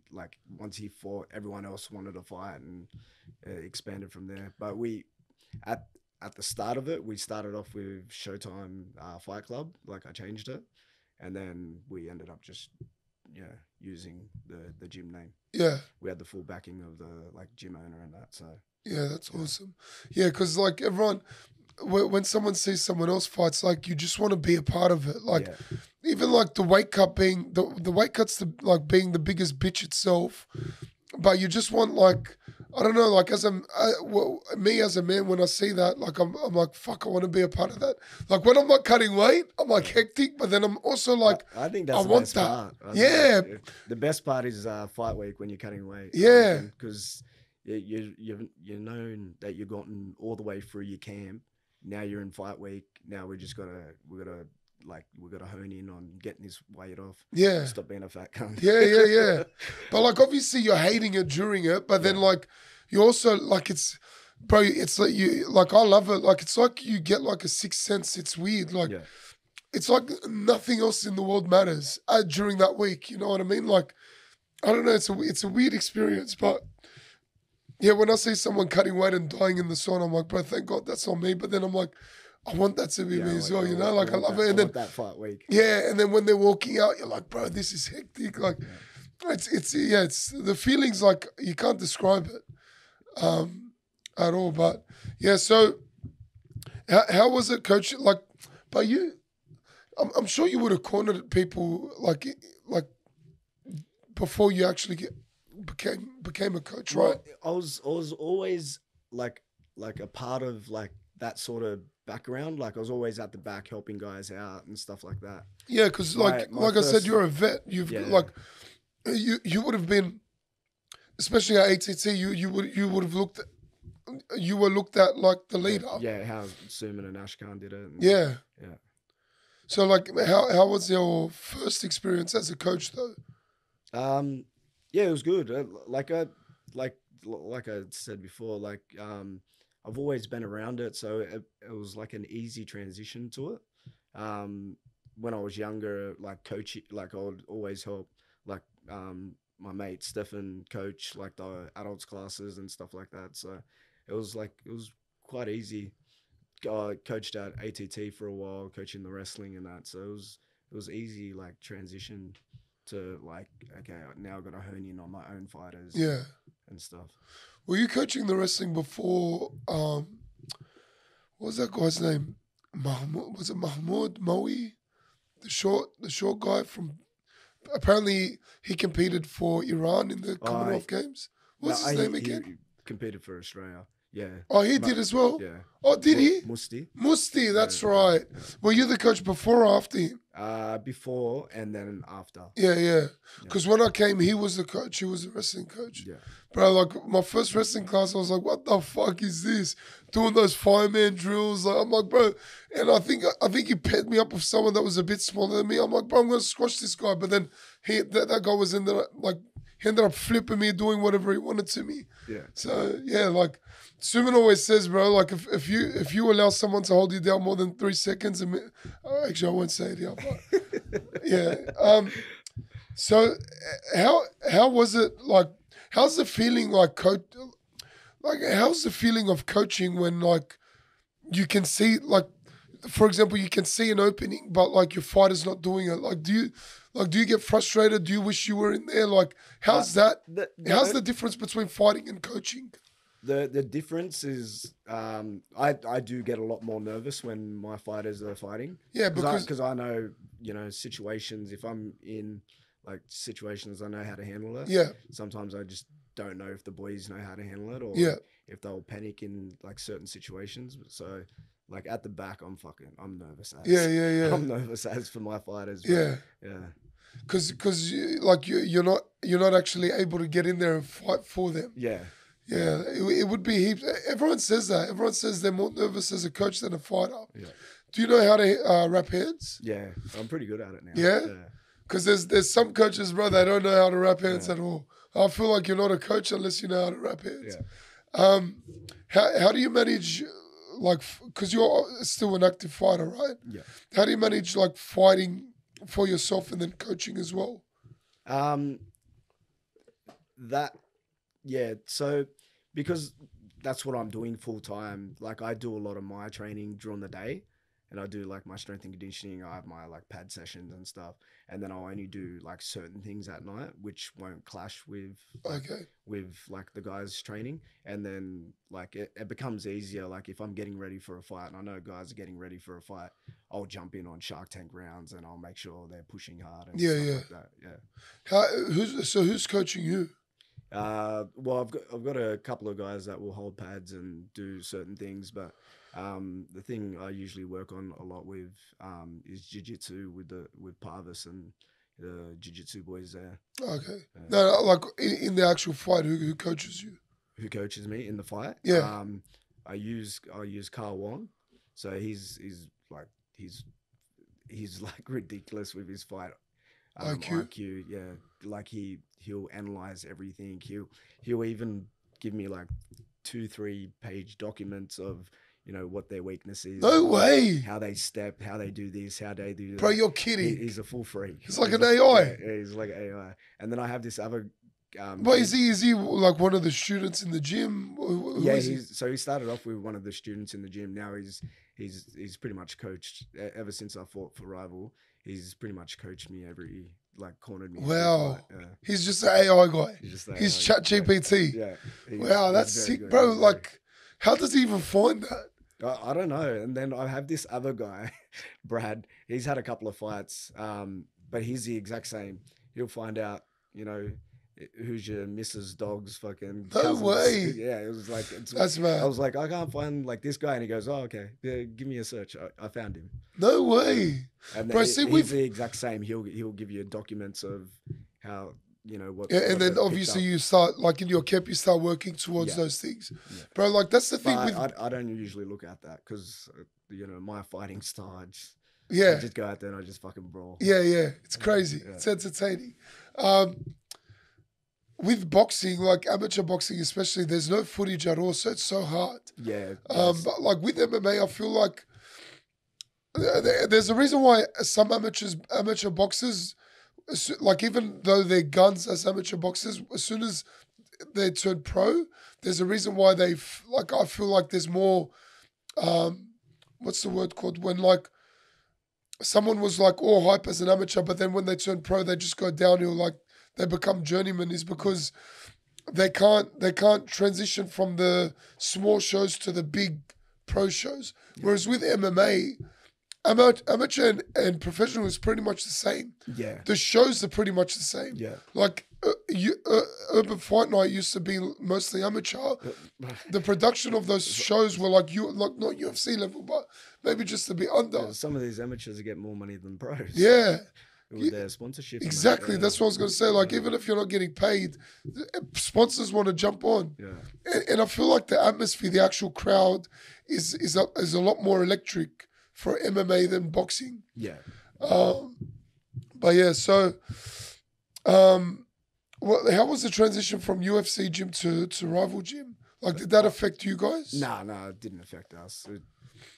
Speaker 2: fought, everyone else wanted to fight, and it expanded from there. But we at the start of it, we started off with Showtime Fight Club. Like I changed it, and then we ended up just using the gym name.
Speaker 1: Yeah.
Speaker 2: We had the full backing of the gym owner and that. So
Speaker 1: yeah, that's awesome. Yeah, because like everyone, when someone sees someone else fights, like you just want to be a part of it. Like even like the weight cut being the weight cuts like being the biggest bitch itself, but you just want like. I don't know, like me as a man, when I see that, like I'm like, fuck, I want to be a part of that. Like when I'm not cutting weight, I'm like hectic, but then I'm also like,
Speaker 2: I think that's
Speaker 1: I
Speaker 2: the
Speaker 1: want
Speaker 2: best
Speaker 1: that.
Speaker 2: part.
Speaker 1: Yeah.
Speaker 2: The best part is fight week when you're cutting weight.
Speaker 1: Yeah.
Speaker 2: Because you're known that you've gotten all the way through your camp. Now you're in fight week. Now we gotta hone in on getting this weight off.
Speaker 1: Yeah.
Speaker 2: Stop being a fat cunt.
Speaker 1: Yeah. But like obviously you're hating it during it, but then like you also like it's like you like I love it. Like it's like you get like a sixth sense. It's weird. Like it's like nothing else in the world matters during that week. You know what I mean? Like I don't know. It's a weird experience, but yeah, when I see someone cutting weight and dying in the sun, I'm like, bro, thank God that's not me. But then I'm like, I want that to be me as well, you know? Like, I love it. And then
Speaker 2: that fight week.
Speaker 1: Yeah, and then when they're walking out, you're like, bro, this is hectic. Like, it's the feelings, like, you can't describe it at all. But, yeah, so how was it, Coach? Like, but I'm sure you would have cornered people, like before you actually became a coach, right?
Speaker 2: I was always like a part of like that sort of background. Like I was always at the back helping guys out and stuff like that.
Speaker 1: Yeah, because like I said, you're a vet. You've like you would have been, especially at ATT. You would have looked. You were looked at like the leader.
Speaker 2: Yeah, how Suman and Ashkan did it. And,
Speaker 1: yeah.
Speaker 2: So
Speaker 1: like, how was your first experience as a coach though?
Speaker 2: Yeah, it was good. Like I said before, like I've always been around it, so it was like an easy transition to it. When I was younger, like coaching, like I would always help, like my mate Stefan coach like the adults classes and stuff like that. So it was quite easy. I coached at ATT for a while, coaching the wrestling and that. So it was easy, like transition to like, okay, now I've got to hone in on my own fighters and stuff.
Speaker 1: Were you coaching the wrestling before, what was that guy's name? Was it Mahmoud Moe? The short guy from, apparently he competed for Iran in the Commonwealth Games. What's his name again?
Speaker 2: He competed for Australia. Yeah.
Speaker 1: Oh, he did as well?
Speaker 2: Yeah.
Speaker 1: Oh, did he?
Speaker 2: Musti,
Speaker 1: that's right. Yeah. Were you the coach before or after him?
Speaker 2: Before and then after.
Speaker 1: Yeah. Because when I came, he was the coach. He was the wrestling coach.
Speaker 2: Yeah.
Speaker 1: Bro, like my first wrestling class, I was like, what the fuck is this? Doing those fireman drills. Like, I'm like, bro, and I think he paired me up with someone that was a bit smaller than me. I'm like, bro, I'm gonna squash this guy. But then that guy was he ended up flipping me, doing whatever he wanted to me.
Speaker 2: Yeah.
Speaker 1: So yeah, like Suman always says, bro, like if you allow someone to hold you down more than 3 seconds, actually I won't say it here, but yeah. So how was it like? How's the feeling like how's the feeling of coaching when like you can see, like, for example, you can see an opening, but like your fighter's not doing it? Like, do you get frustrated? Do you wish you were in there? Like, how's that? How's the difference between fighting and coaching?
Speaker 2: The difference is I do get a lot more nervous when my fighters are fighting.
Speaker 1: Yeah,
Speaker 2: because I know, situations, if I'm in like situations, I know how to handle it.
Speaker 1: Yeah.
Speaker 2: Sometimes I just don't know if the boys know how to handle it, or if they'll panic in like certain situations. So like at the back, I'm nervous as.
Speaker 1: Yeah.
Speaker 2: I'm nervous as for my fighters.
Speaker 1: Yeah. Because like you're not actually able to get in there and fight for them.
Speaker 2: Yeah.
Speaker 1: Yeah, it would be heaps. Everyone says that. Everyone says they're more nervous as a coach than a fighter.
Speaker 2: Yeah.
Speaker 1: Do you know how to wrap hands?
Speaker 2: Yeah, I'm pretty good at it now.
Speaker 1: Yeah? Because there's some coaches, bro, they don't know how to wrap hands at all. I feel like you're not a coach unless you know how to wrap hands.
Speaker 2: Yeah.
Speaker 1: How do you manage, like, because you're still an active fighter, right?
Speaker 2: Yeah.
Speaker 1: How do you manage, like, fighting for yourself and then coaching as well?
Speaker 2: Um, that yeah. So because that's what I'm doing full time. Like I do a lot of my training during the day, and I do like my strength and conditioning. I have my like pad sessions and stuff, and then I'll only do like certain things at night, which won't clash
Speaker 1: Okay.
Speaker 2: with like the guys training. And then like it becomes easier. Like if I'm getting ready for a fight, and I know guys are getting ready for a fight, I'll jump in on Shark Tank rounds, and I'll make sure they're pushing hard and
Speaker 1: Yeah,
Speaker 2: stuff
Speaker 1: yeah.
Speaker 2: like that. Yeah.
Speaker 1: Who's coaching you?
Speaker 2: Well, I've got a couple of guys that will hold pads and do certain things, but the thing I usually work on a lot with is jiu-jitsu with Parvis and the jiu-jitsu boys there.
Speaker 1: Okay. No, like in the actual fight, who coaches you?
Speaker 2: Who coaches me in the fight?
Speaker 1: Yeah.
Speaker 2: I use Carl Wong, so he's he's like ridiculous with his fight
Speaker 1: IQ.
Speaker 2: IQ. Yeah, like he'll analyze everything. He'll even give me like 2-3 page documents of what their weakness is,
Speaker 1: No way.
Speaker 2: how they step, how they do this, how they do that.
Speaker 1: Bro, you're kidding.
Speaker 2: He's a full freak.
Speaker 1: He's like
Speaker 2: He's
Speaker 1: an AI.
Speaker 2: Yeah, he's like an AI. And then I have this other.
Speaker 1: But is he like one of the students in the gym? Who
Speaker 2: Yeah,
Speaker 1: is he?
Speaker 2: so he started off with one of the students in the gym. Now he's pretty much coached ever since I fought for Rival. He's pretty much coached me cornered me.
Speaker 1: Wow.
Speaker 2: Yeah.
Speaker 1: He's just an AI guy.
Speaker 2: He's just
Speaker 1: He's
Speaker 2: AI.
Speaker 1: Chat GPT.
Speaker 2: Yeah.
Speaker 1: Wow, that's
Speaker 2: very
Speaker 1: sick,
Speaker 2: good.
Speaker 1: bro.
Speaker 2: He's very-
Speaker 1: Like, how does he even find that?
Speaker 2: I don't know. And then I have this other guy, Brad. He's had a couple of fights, but he's the exact same. He'll find out, who's your Mrs. Dog's fucking
Speaker 1: No
Speaker 2: cousins.
Speaker 1: way.
Speaker 2: Yeah, it was like
Speaker 1: That's mad.
Speaker 2: I was like, I can't find like this guy, and he goes, "Oh, okay, yeah, give me a search." I found him.
Speaker 1: No way.
Speaker 2: And
Speaker 1: Bro,
Speaker 2: he's
Speaker 1: see,
Speaker 2: the exact same. He'll give you documents of how what.
Speaker 1: Yeah, and
Speaker 2: what
Speaker 1: then
Speaker 2: they've
Speaker 1: obviously
Speaker 2: picked up.
Speaker 1: you start, like in your camp, you start working towards
Speaker 2: Yeah.
Speaker 1: those things.
Speaker 2: Yeah.
Speaker 1: Bro, like that's the thing
Speaker 2: But
Speaker 1: with,
Speaker 2: I don't usually look at that because my fighting style. I
Speaker 1: yeah.
Speaker 2: just go out there and I just fucking brawl.
Speaker 1: Yeah. It's crazy.
Speaker 2: Yeah.
Speaker 1: It's entertaining. With boxing, like amateur boxing especially, there's no footage at all, so it's so hard.
Speaker 2: Yeah.
Speaker 1: But like with MMA, I feel like there's a reason why some amateur boxers, like even though they're guns as amateur boxers, as soon as they turn pro, there's a reason why like I feel like there's more, what's the word called, when like someone was like all hype as an amateur, but then when they turn pro, they just go downhill, like they become journeymen, is because they can't transition from the small shows to the big pro shows. Whereas with MMA, amateur and professional is pretty much the same.
Speaker 2: Yeah.
Speaker 1: The shows are pretty much the same.
Speaker 2: Yeah.
Speaker 1: Like Urban Fight Night used to be mostly amateur. The production of those shows were like not UFC level, but maybe just a bit under.
Speaker 2: Yeah, some of these amateurs get more money than pros.
Speaker 1: Yeah.
Speaker 2: With their sponsorship. and that,
Speaker 1: Exactly.
Speaker 2: yeah.
Speaker 1: That's what I was going to say. Like, even if you're not getting paid, sponsors want to jump on.
Speaker 2: Yeah.
Speaker 1: And I feel like the atmosphere, the actual crowd is a lot more electric for MMA than boxing.
Speaker 2: Yeah.
Speaker 1: But yeah, so how was the transition from UFC gym to Rival gym? Like, did that affect you guys?
Speaker 2: No, it didn't affect us. It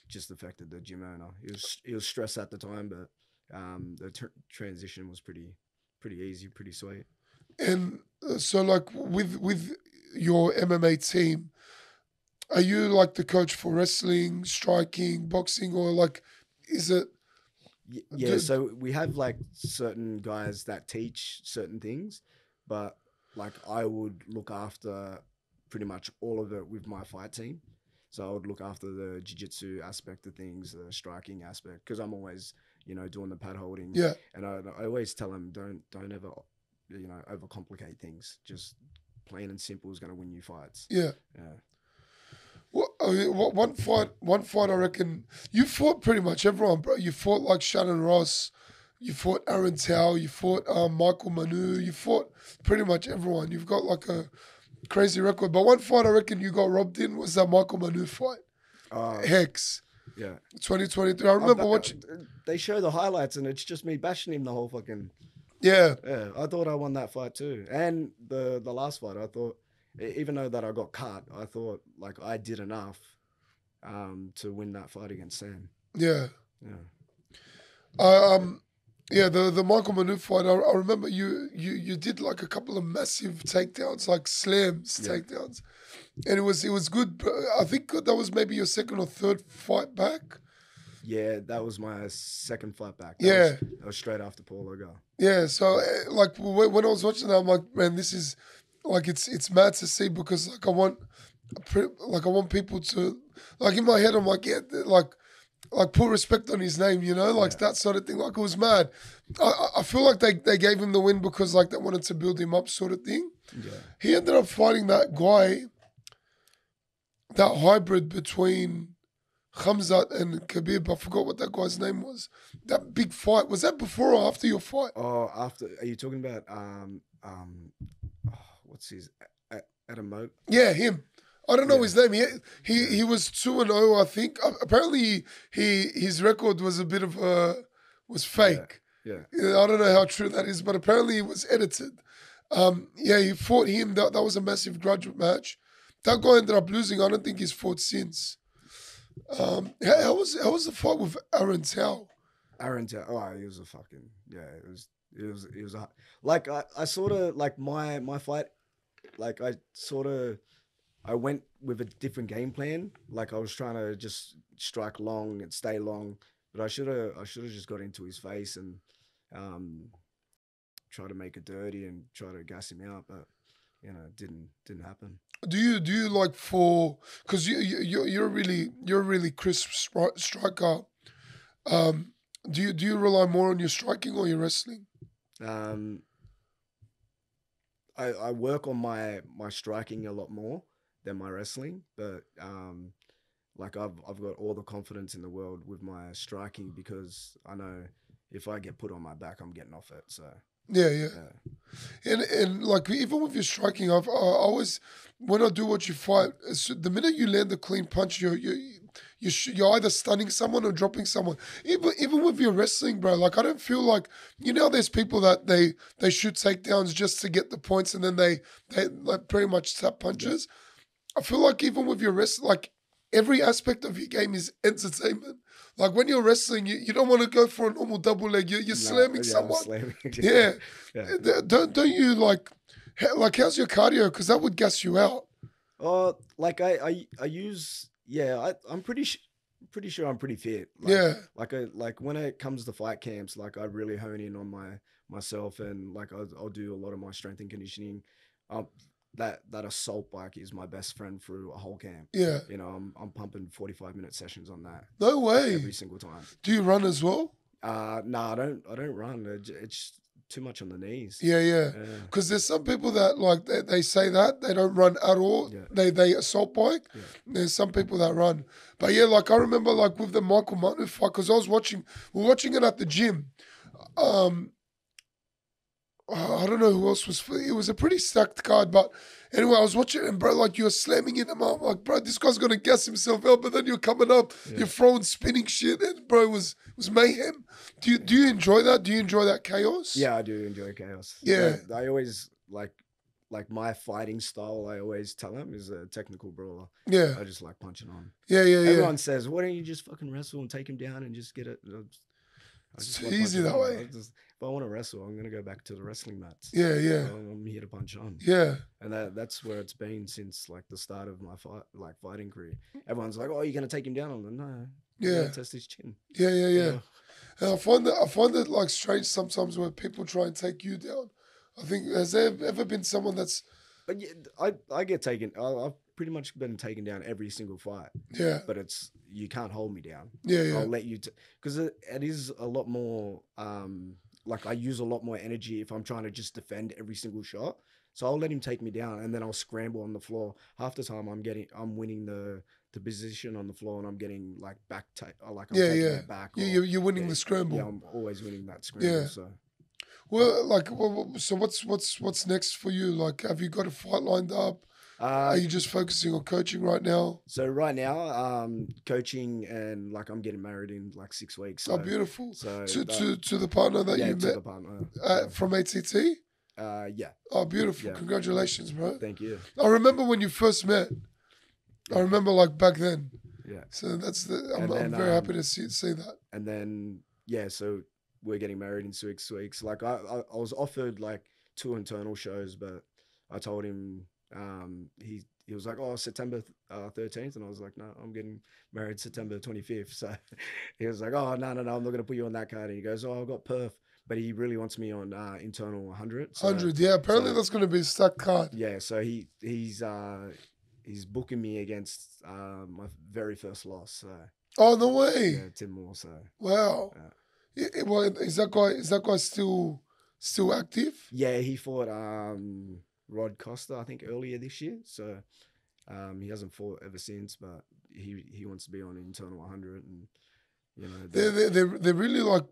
Speaker 2: just affected the gym owner. He was stressed at the time, but the transition was pretty easy, pretty sweet.
Speaker 1: And so, like, with your MMA team, are you like the coach for wrestling, striking, boxing, or like, is it?
Speaker 2: Yeah, so we have like certain guys that teach certain things, but like I would look after pretty much all of it with my fight team. So I would look after the jiu-jitsu aspect of things, the striking aspect, because I'm always, doing the pad holding.
Speaker 1: Yeah.
Speaker 2: And I always tell them, don't ever, overcomplicate things. Just plain and simple is going to win you fights.
Speaker 1: Yeah.
Speaker 2: Yeah.
Speaker 1: One fight I reckon you fought pretty much everyone, bro. You fought like Shannon Ross, you fought Aaron Tao, you fought Michael Manu, you fought pretty much everyone. You've got like a crazy record. But one fight I reckon you got robbed in was that Michael Manu fight. Hex.
Speaker 2: Yeah.
Speaker 1: 2023. I remember watching.
Speaker 2: They show the highlights and it's just me bashing him the whole fucking.
Speaker 1: Yeah.
Speaker 2: Yeah. I thought I won that fight too. And the last fight, I thought, even though that I got cut, I thought like I did enough to win that fight against Sam.
Speaker 1: Yeah.
Speaker 2: Yeah.
Speaker 1: Yeah, the Michael Manu fight. I remember you did like a couple of massive takedowns, like slams
Speaker 2: Yeah.
Speaker 1: takedowns, and it was good. But I think that was maybe your second or third fight back.
Speaker 2: Yeah, that was my second fight back.
Speaker 1: Yeah,
Speaker 2: That was straight after Paul Ogar.
Speaker 1: yeah. So like when I was watching that, I'm like, man, this is like it's mad to see because like I want people to like in my head. I'm like, yeah, like put respect on his name, you know, like
Speaker 2: Yeah.
Speaker 1: that sort of thing. Like it was mad. I feel like they gave him the win because like they wanted to build him up, sort of thing.
Speaker 2: Yeah.
Speaker 1: He ended up fighting that guy, that hybrid between Khamzat and Khabib. I forgot what that guy's name was. That big fight, was that before or after your fight?
Speaker 2: Oh, after, are you talking about what's his Adam?
Speaker 1: Yeah, him. I don't know
Speaker 2: Yeah.
Speaker 1: his name. He was 2-0, I think. Apparently his record was a bit of was fake.
Speaker 2: Yeah.
Speaker 1: Yeah, I don't know how true that is, but apparently it was edited. Yeah, he fought him. That was a massive grudge match. That guy ended up losing. I don't think he's fought since. How was the fight with Aaron Tao?
Speaker 2: Oh, he was a fucking, yeah. It was a, like I sort of like my fight, like I went with a different game plan. Like I was trying to just strike long and stay long, but I should have just got into his face and try to make it dirty and try to gas him out, but it didn't happen.
Speaker 1: Do you like because you're a really crisp striker. Do you rely more on your striking or your wrestling?
Speaker 2: Um, I work on my striking a lot more than my wrestling, but like I've got all the confidence in the world with my striking because I know if I get put on my back, I'm getting off it. So
Speaker 1: Yeah. And like even with your striking, I always when I do watch you fight, the minute you land a clean punch, you're either stunning someone or dropping someone. Even with your wrestling, bro. Like I don't feel like there's people that they shoot takedowns just to get the points and then they like pretty much tap punches. I feel like even with your wrestling, like every aspect of your game is entertainment. Like when you're wrestling, you don't want to go for a normal double leg. You're slamming someone.
Speaker 2: Slamming.
Speaker 1: Yeah.
Speaker 2: Yeah.
Speaker 1: Don't you like how's your cardio? Because that would gas you out.
Speaker 2: Like I use, I'm pretty sure I'm pretty fit. Like,
Speaker 1: Yeah.
Speaker 2: Like when it comes to fight camps, like I really hone in on myself and like I'll do a lot of my strength and conditioning. That assault bike is my best friend through a whole camp.
Speaker 1: Yeah.
Speaker 2: I'm pumping 45-minute sessions on that
Speaker 1: No way.
Speaker 2: every single time.
Speaker 1: Do you run as well?
Speaker 2: No, I don't run. It's too much on the knees.
Speaker 1: Yeah. Because there's some people that like they say that they don't run at all.
Speaker 2: Yeah.
Speaker 1: They assault bike.
Speaker 2: Yeah.
Speaker 1: There's some people that run, but yeah, like I remember like with the Michael Manu fight because we're watching it at the gym. I don't know who else was. It was a pretty stacked card, but anyway, I was watching it and bro, like you're slamming in him. I'm like, bro, this guy's gonna gas himself out, but then you're coming up, you're throwing spinning shit, and bro, it was mayhem. Do you enjoy that? Do you enjoy that chaos?
Speaker 2: Yeah, I do enjoy chaos.
Speaker 1: Yeah.
Speaker 2: I always like my fighting style. I always tell them is a technical brawler.
Speaker 1: Yeah.
Speaker 2: I just like punching on.
Speaker 1: Yeah.
Speaker 2: Everyone says, why don't you just fucking wrestle and take him down and just get it?
Speaker 1: It's easy that way.
Speaker 2: If I want to wrestle, I'm gonna go back to the wrestling mats.
Speaker 1: Yeah.
Speaker 2: I'm here to punch on.
Speaker 1: Yeah.
Speaker 2: And that's where it's been since like the start of my fighting career. Everyone's like, "Oh, you're gonna take him down?" I'm like, "No,
Speaker 1: Yeah.
Speaker 2: test his chin."
Speaker 1: Yeah. And I find that like strange sometimes when people try and take you down. I think has there ever been someone that's
Speaker 2: But yeah, I get taken. I've pretty much been taken down every single fight.
Speaker 1: Yeah.
Speaker 2: But you can't hold me down.
Speaker 1: Yeah.
Speaker 2: I'll let you because it is a lot more. Like I use a lot more energy if I'm trying to just defend every single shot. So I'll let him take me down, and then I'll scramble on the floor. Half the time I'm winning the position on the floor, and I'm getting like back taking it back.
Speaker 1: You're winning the scramble.
Speaker 2: Yeah, I'm always winning that scramble.
Speaker 1: Yeah.
Speaker 2: So.
Speaker 1: Well, so what's next for you? Like, have you got a fight lined up? Are you just focusing on coaching right now?
Speaker 2: So right now, coaching and like I'm getting married in like 6 weeks. So,
Speaker 1: oh, beautiful.
Speaker 2: So
Speaker 1: to the partner that you met
Speaker 2: the partner,
Speaker 1: from ATT?
Speaker 2: Yeah.
Speaker 1: Oh, beautiful.
Speaker 2: Yeah.
Speaker 1: Congratulations, bro.
Speaker 2: Thank you.
Speaker 1: I remember when you first met. I remember like back then.
Speaker 2: Yeah.
Speaker 1: So I'm very happy to see that.
Speaker 2: And then, so we're getting married in 6 weeks. Like I was offered like 2 internal shows, but I told him he was like, oh, September 13th, and I was like, no, I'm getting married September 25th. So he was like, oh, no, I'm not going to put you on that card. And he goes, oh, I've got Perth, but he really wants me on internal 100. So,
Speaker 1: 100, yeah. Apparently that's going to be a stacked card.
Speaker 2: yeah, so he's booking me against my very first loss. So
Speaker 1: Oh, no way.
Speaker 2: yeah, Tim Moore. So
Speaker 1: Wow. Well, is that guy still active?
Speaker 2: yeah, he fought Rod Costa, I think, earlier this year. So he hasn't fought ever since, but he wants to be on internal 100, and you know
Speaker 1: They're really like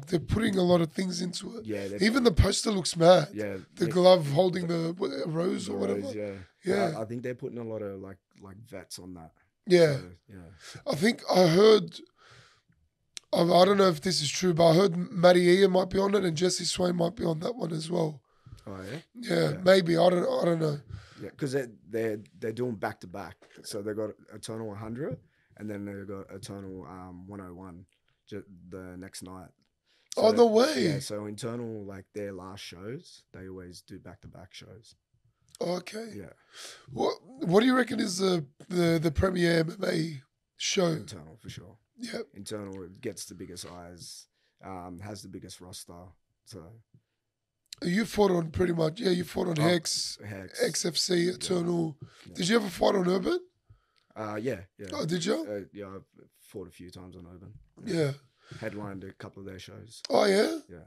Speaker 1: they're putting a lot of things into it.
Speaker 2: yeah,
Speaker 1: Even the poster looks mad.
Speaker 2: yeah,
Speaker 1: The glove holding the rose or whatever.
Speaker 2: Rose,
Speaker 1: Yeah.
Speaker 2: I think they're putting a lot of like vets on that.
Speaker 1: Yeah.
Speaker 2: So, yeah.
Speaker 1: I think I heard. I don't know if this is true, but I heard Matty Ian might be on it and Jesse Swain might be on that one as well.
Speaker 2: Oh yeah.
Speaker 1: Yeah, maybe. I don't know.
Speaker 2: Yeah, because they're doing back to back. So they got Eternal 100, and then they got Eternal 101 the next night. So,
Speaker 1: Oh, no way.
Speaker 2: Yeah, so Internal, like their last shows, they always do back to back shows.
Speaker 1: Okay.
Speaker 2: Yeah.
Speaker 1: What do you reckon is the premier MMA show?
Speaker 2: Internal for sure.
Speaker 1: Yeah.
Speaker 2: Internal gets the biggest eyes, has the biggest roster. So
Speaker 1: You fought on pretty much. Yeah, you fought on Hex, XFC, Eternal.
Speaker 2: Yeah.
Speaker 1: Did you ever fight on Urban?
Speaker 2: Yeah.
Speaker 1: Oh, did you?
Speaker 2: Yeah, I've fought a few times on Urban.
Speaker 1: Yeah.
Speaker 2: Headlined a couple of their shows.
Speaker 1: Oh yeah.
Speaker 2: Yeah.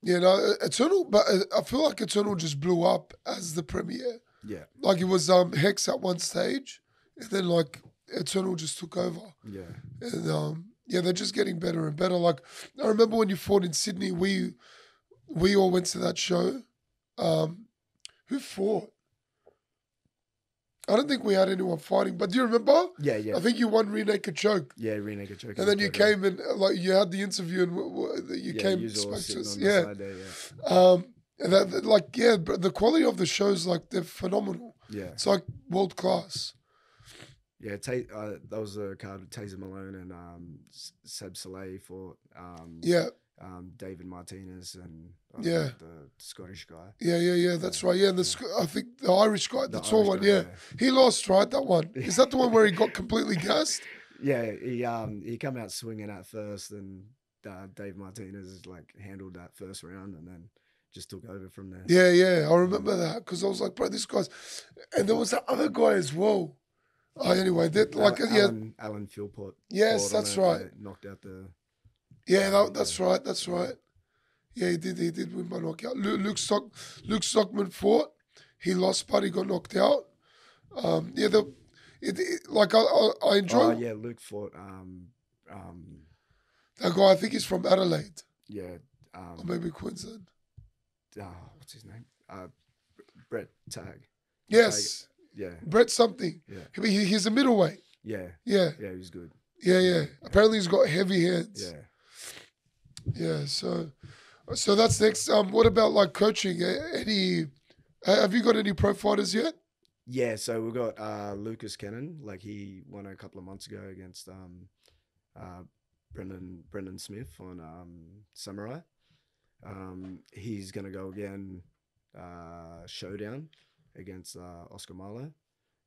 Speaker 1: Yeah, no, Eternal, but I feel like Eternal just blew up as the premiere.
Speaker 2: Yeah.
Speaker 1: Like it was Hex at one stage, and then like Eternal just took over.
Speaker 2: Yeah.
Speaker 1: And yeah, they're just getting better and better. Like I remember when you fought in Sydney, we all went to that show. Who fought? I don't think we had anyone fighting, but do you remember?
Speaker 2: Yeah.
Speaker 1: I think you won rear naked choke.
Speaker 2: Yeah, rear naked choke.
Speaker 1: And then you came and like you had the interview and you came and spoke to us. Yeah.
Speaker 2: There,
Speaker 1: And that like but the quality of the shows, like they're phenomenal.
Speaker 2: yeah.
Speaker 1: It's like world class.
Speaker 2: Yeah, that was a card with Taser Malone and Seb Saleh for David Martinez and the Scottish guy.
Speaker 1: Yeah. That's right. Yeah, and I think the Irish guy, the tall one. Yeah, he lost, right? That one is that the one where he got completely gassed?
Speaker 2: Yeah, he came out swinging at first, and Dave Martinez like handled that first round, and then just took over from there.
Speaker 1: Yeah, I remember that because I was like, bro, this guy's, and there was that other guy as well. Anyway, that like
Speaker 2: Alan Philpott.
Speaker 1: Yes, that's right.
Speaker 2: Knocked out the.
Speaker 1: Yeah, that's right. That's right. Yeah, he did win by knockout. Luke Stockman fought. He lost, but he got knocked out. Like I enjoy.
Speaker 2: Oh yeah, Luke fought.
Speaker 1: That guy, I think he's from Adelaide.
Speaker 2: Yeah.
Speaker 1: Or maybe Queensland.
Speaker 2: What's his name? Brett Tagg.
Speaker 1: Yes.
Speaker 2: Yeah.
Speaker 1: Brett something.
Speaker 2: Yeah.
Speaker 1: He's a middleweight.
Speaker 2: Yeah.
Speaker 1: Yeah.
Speaker 2: Yeah, he's good.
Speaker 1: Yeah. Apparently he's got heavy hands.
Speaker 2: Yeah.
Speaker 1: Yeah. So that's next. What about like coaching? Have you got any pro fighters yet?
Speaker 2: Yeah. So we got Lucas Kennan. Like he won a couple of months ago against Brendan Smith on Samurai. He's gonna go again showdown against Oscar Marlowe,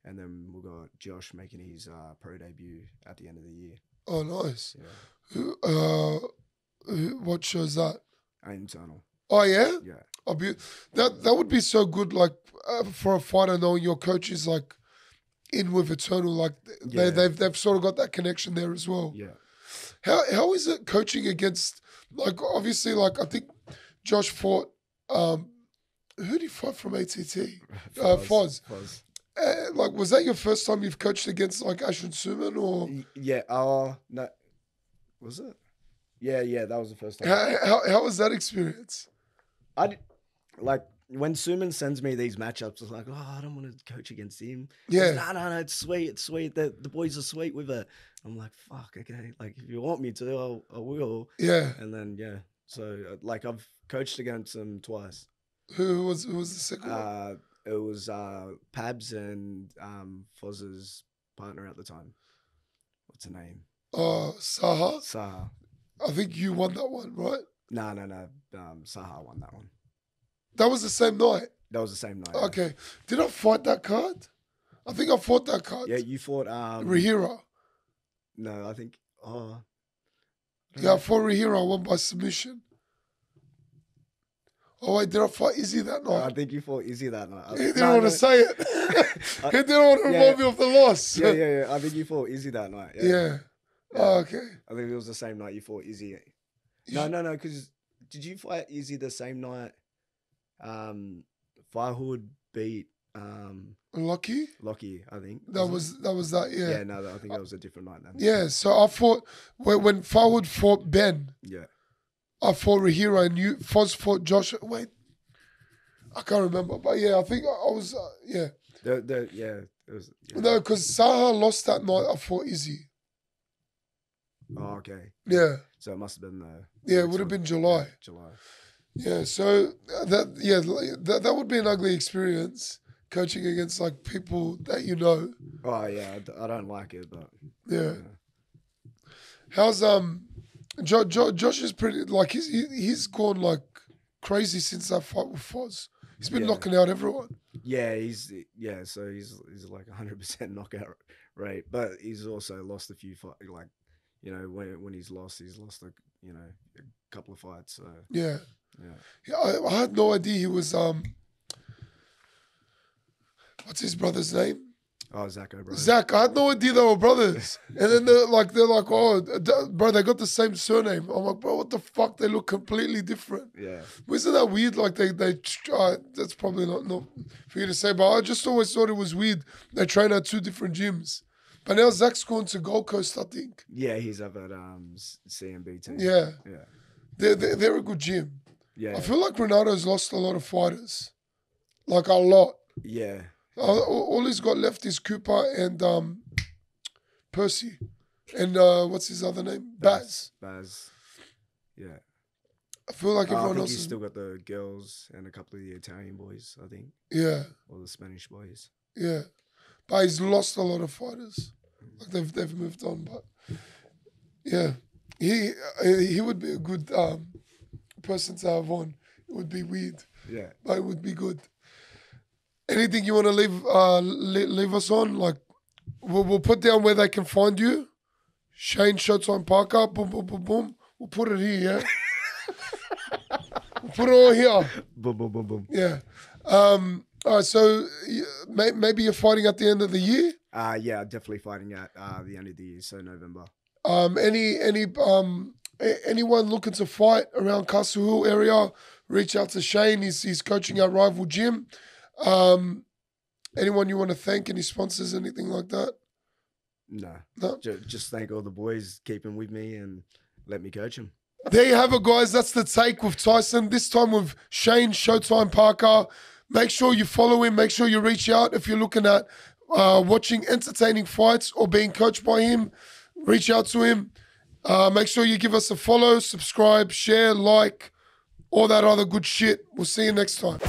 Speaker 2: and then we've got Josh making his pro debut at the end of the year.
Speaker 1: Oh, nice.
Speaker 2: Yeah.
Speaker 1: What show's that?
Speaker 2: Internal.
Speaker 1: Oh yeah.
Speaker 2: Yeah.
Speaker 1: That would be so good. Like for a fighter, knowing your coach is like in with Eternal, like they've sort of got that connection there as well.
Speaker 2: Yeah.
Speaker 1: How is it coaching against, like, obviously, like, I think Josh fought, who did he fight from ATT? Foz. Like, was that your first time you've coached against, like, Ashton Suman, or?
Speaker 2: Yeah, no. Was it? Yeah, that was the first time.
Speaker 1: How was that experience?
Speaker 2: Like, when Suman sends me these matchups, it's like, oh, I don't want to coach against him.
Speaker 1: Yeah.
Speaker 2: No, it's sweet. The boys are sweet with it. I'm like, fuck, okay. Like, if you want me to, I will.
Speaker 1: Yeah.
Speaker 2: And then, yeah. So, like, I've coached against them twice.
Speaker 1: Who was the second one?
Speaker 2: It was Pabs and Foz's partner at the time. What's her name?
Speaker 1: Oh, Saha?
Speaker 2: Saha.
Speaker 1: I think you won that one, right?
Speaker 2: No. Saha won that one.
Speaker 1: That was the same night.
Speaker 2: That was the same night.
Speaker 1: Okay. Did I fight that card? I think I fought that card.
Speaker 2: Yeah, you fought
Speaker 1: Rahira.
Speaker 2: No, I think. Oh.
Speaker 1: Yeah, I fought Rahira. I won by submission. Oh wait, did I fight Izzy that night?
Speaker 2: I think you fought Izzy that night.
Speaker 1: He didn't want to say it. He didn't want to remind me of the loss.
Speaker 2: Yeah. I think you fought Izzy that night.
Speaker 1: Yeah. Oh, okay.
Speaker 2: I think it was the same night you fought Izzy. No, because did you fight Izzy the same night? Firehood beat
Speaker 1: Lockie,
Speaker 2: I think.
Speaker 1: That was that. Yeah.
Speaker 2: Yeah, no, I think that was a different night then.
Speaker 1: Yeah. So I fought when Firehood fought Ben.
Speaker 2: Yeah.
Speaker 1: I fought Rahira and Foz fought Josh. Wait, I can't remember, but yeah, I think I was. Yeah.
Speaker 2: It was. Yeah.
Speaker 1: No, because Saha lost that night. I fought Izzy.
Speaker 2: Oh, okay.
Speaker 1: Yeah.
Speaker 2: So it must have been the.
Speaker 1: Yeah, it would have been July.
Speaker 2: July.
Speaker 1: Yeah. So that would be an ugly experience coaching against like people that you know.
Speaker 2: Oh yeah, I don't like it, but.
Speaker 1: Yeah. How's Josh is pretty like he's gone like crazy since that fight with Foz. He's been knocking out everyone.
Speaker 2: Yeah, so he's like 100% knockout rate, but he's also lost a few fights. Like, you know, when he's lost a couple of fights. So
Speaker 1: yeah. I had no idea he was what's his brother's name?
Speaker 2: Oh, Zach O'Brien.
Speaker 1: Zach, I had no idea they were brothers. And then they're like, oh, bro, they got the same surname. I'm like, bro, what the fuck? They look completely different.
Speaker 2: Yeah.
Speaker 1: Isn't that weird? Like they that's probably not for you to say, but I just always thought it was weird. They train at two different gyms. But now Zach's gone to Gold Coast, I think.
Speaker 2: Yeah, he's up at CMB team.
Speaker 1: Yeah.
Speaker 2: Yeah.
Speaker 1: They're a good gym.
Speaker 2: Yeah.
Speaker 1: I feel like Renato's lost a lot of fighters. Like a lot.
Speaker 2: Yeah.
Speaker 1: All he's got left is Cooper and Percy. And what's his other name? Baz.
Speaker 2: Yeah.
Speaker 1: I feel like everyone
Speaker 2: I think
Speaker 1: else
Speaker 2: he's
Speaker 1: is...
Speaker 2: still got the girls and a couple of the Italian boys, I think.
Speaker 1: Yeah.
Speaker 2: Or the Spanish boys.
Speaker 1: Yeah. But he's lost a lot of fighters. Like they've moved on. But yeah. He would be a good person to have on. It would be weird.
Speaker 2: Yeah.
Speaker 1: But it would be good. Anything you want to leave us on? Like, we'll put down where they can find you. Shane Showtime Parker. Boom, boom, boom, boom. We'll put it here, yeah? We'll put it all here.
Speaker 2: Boom, boom, boom, boom.
Speaker 1: Yeah. All right, so maybe you're fighting at the end of the year?
Speaker 2: Yeah, definitely fighting at the end of the year, so November.
Speaker 1: Anyone looking to fight around Castle Hill area, reach out to Shane. He's coaching our rival gym. Anyone you want to thank, any sponsors, anything like that?
Speaker 2: No. Just thank all the boys keeping with me and let me coach them.
Speaker 1: There you have it, guys. That's the take with Tyson, this time with Shane Showtime Parker. Make sure you follow him. Make sure you reach out if you're looking at watching entertaining fights or being coached by him. Reach out to him. Make sure you give us a follow, subscribe, share, like, all that other good shit. We'll see you next time.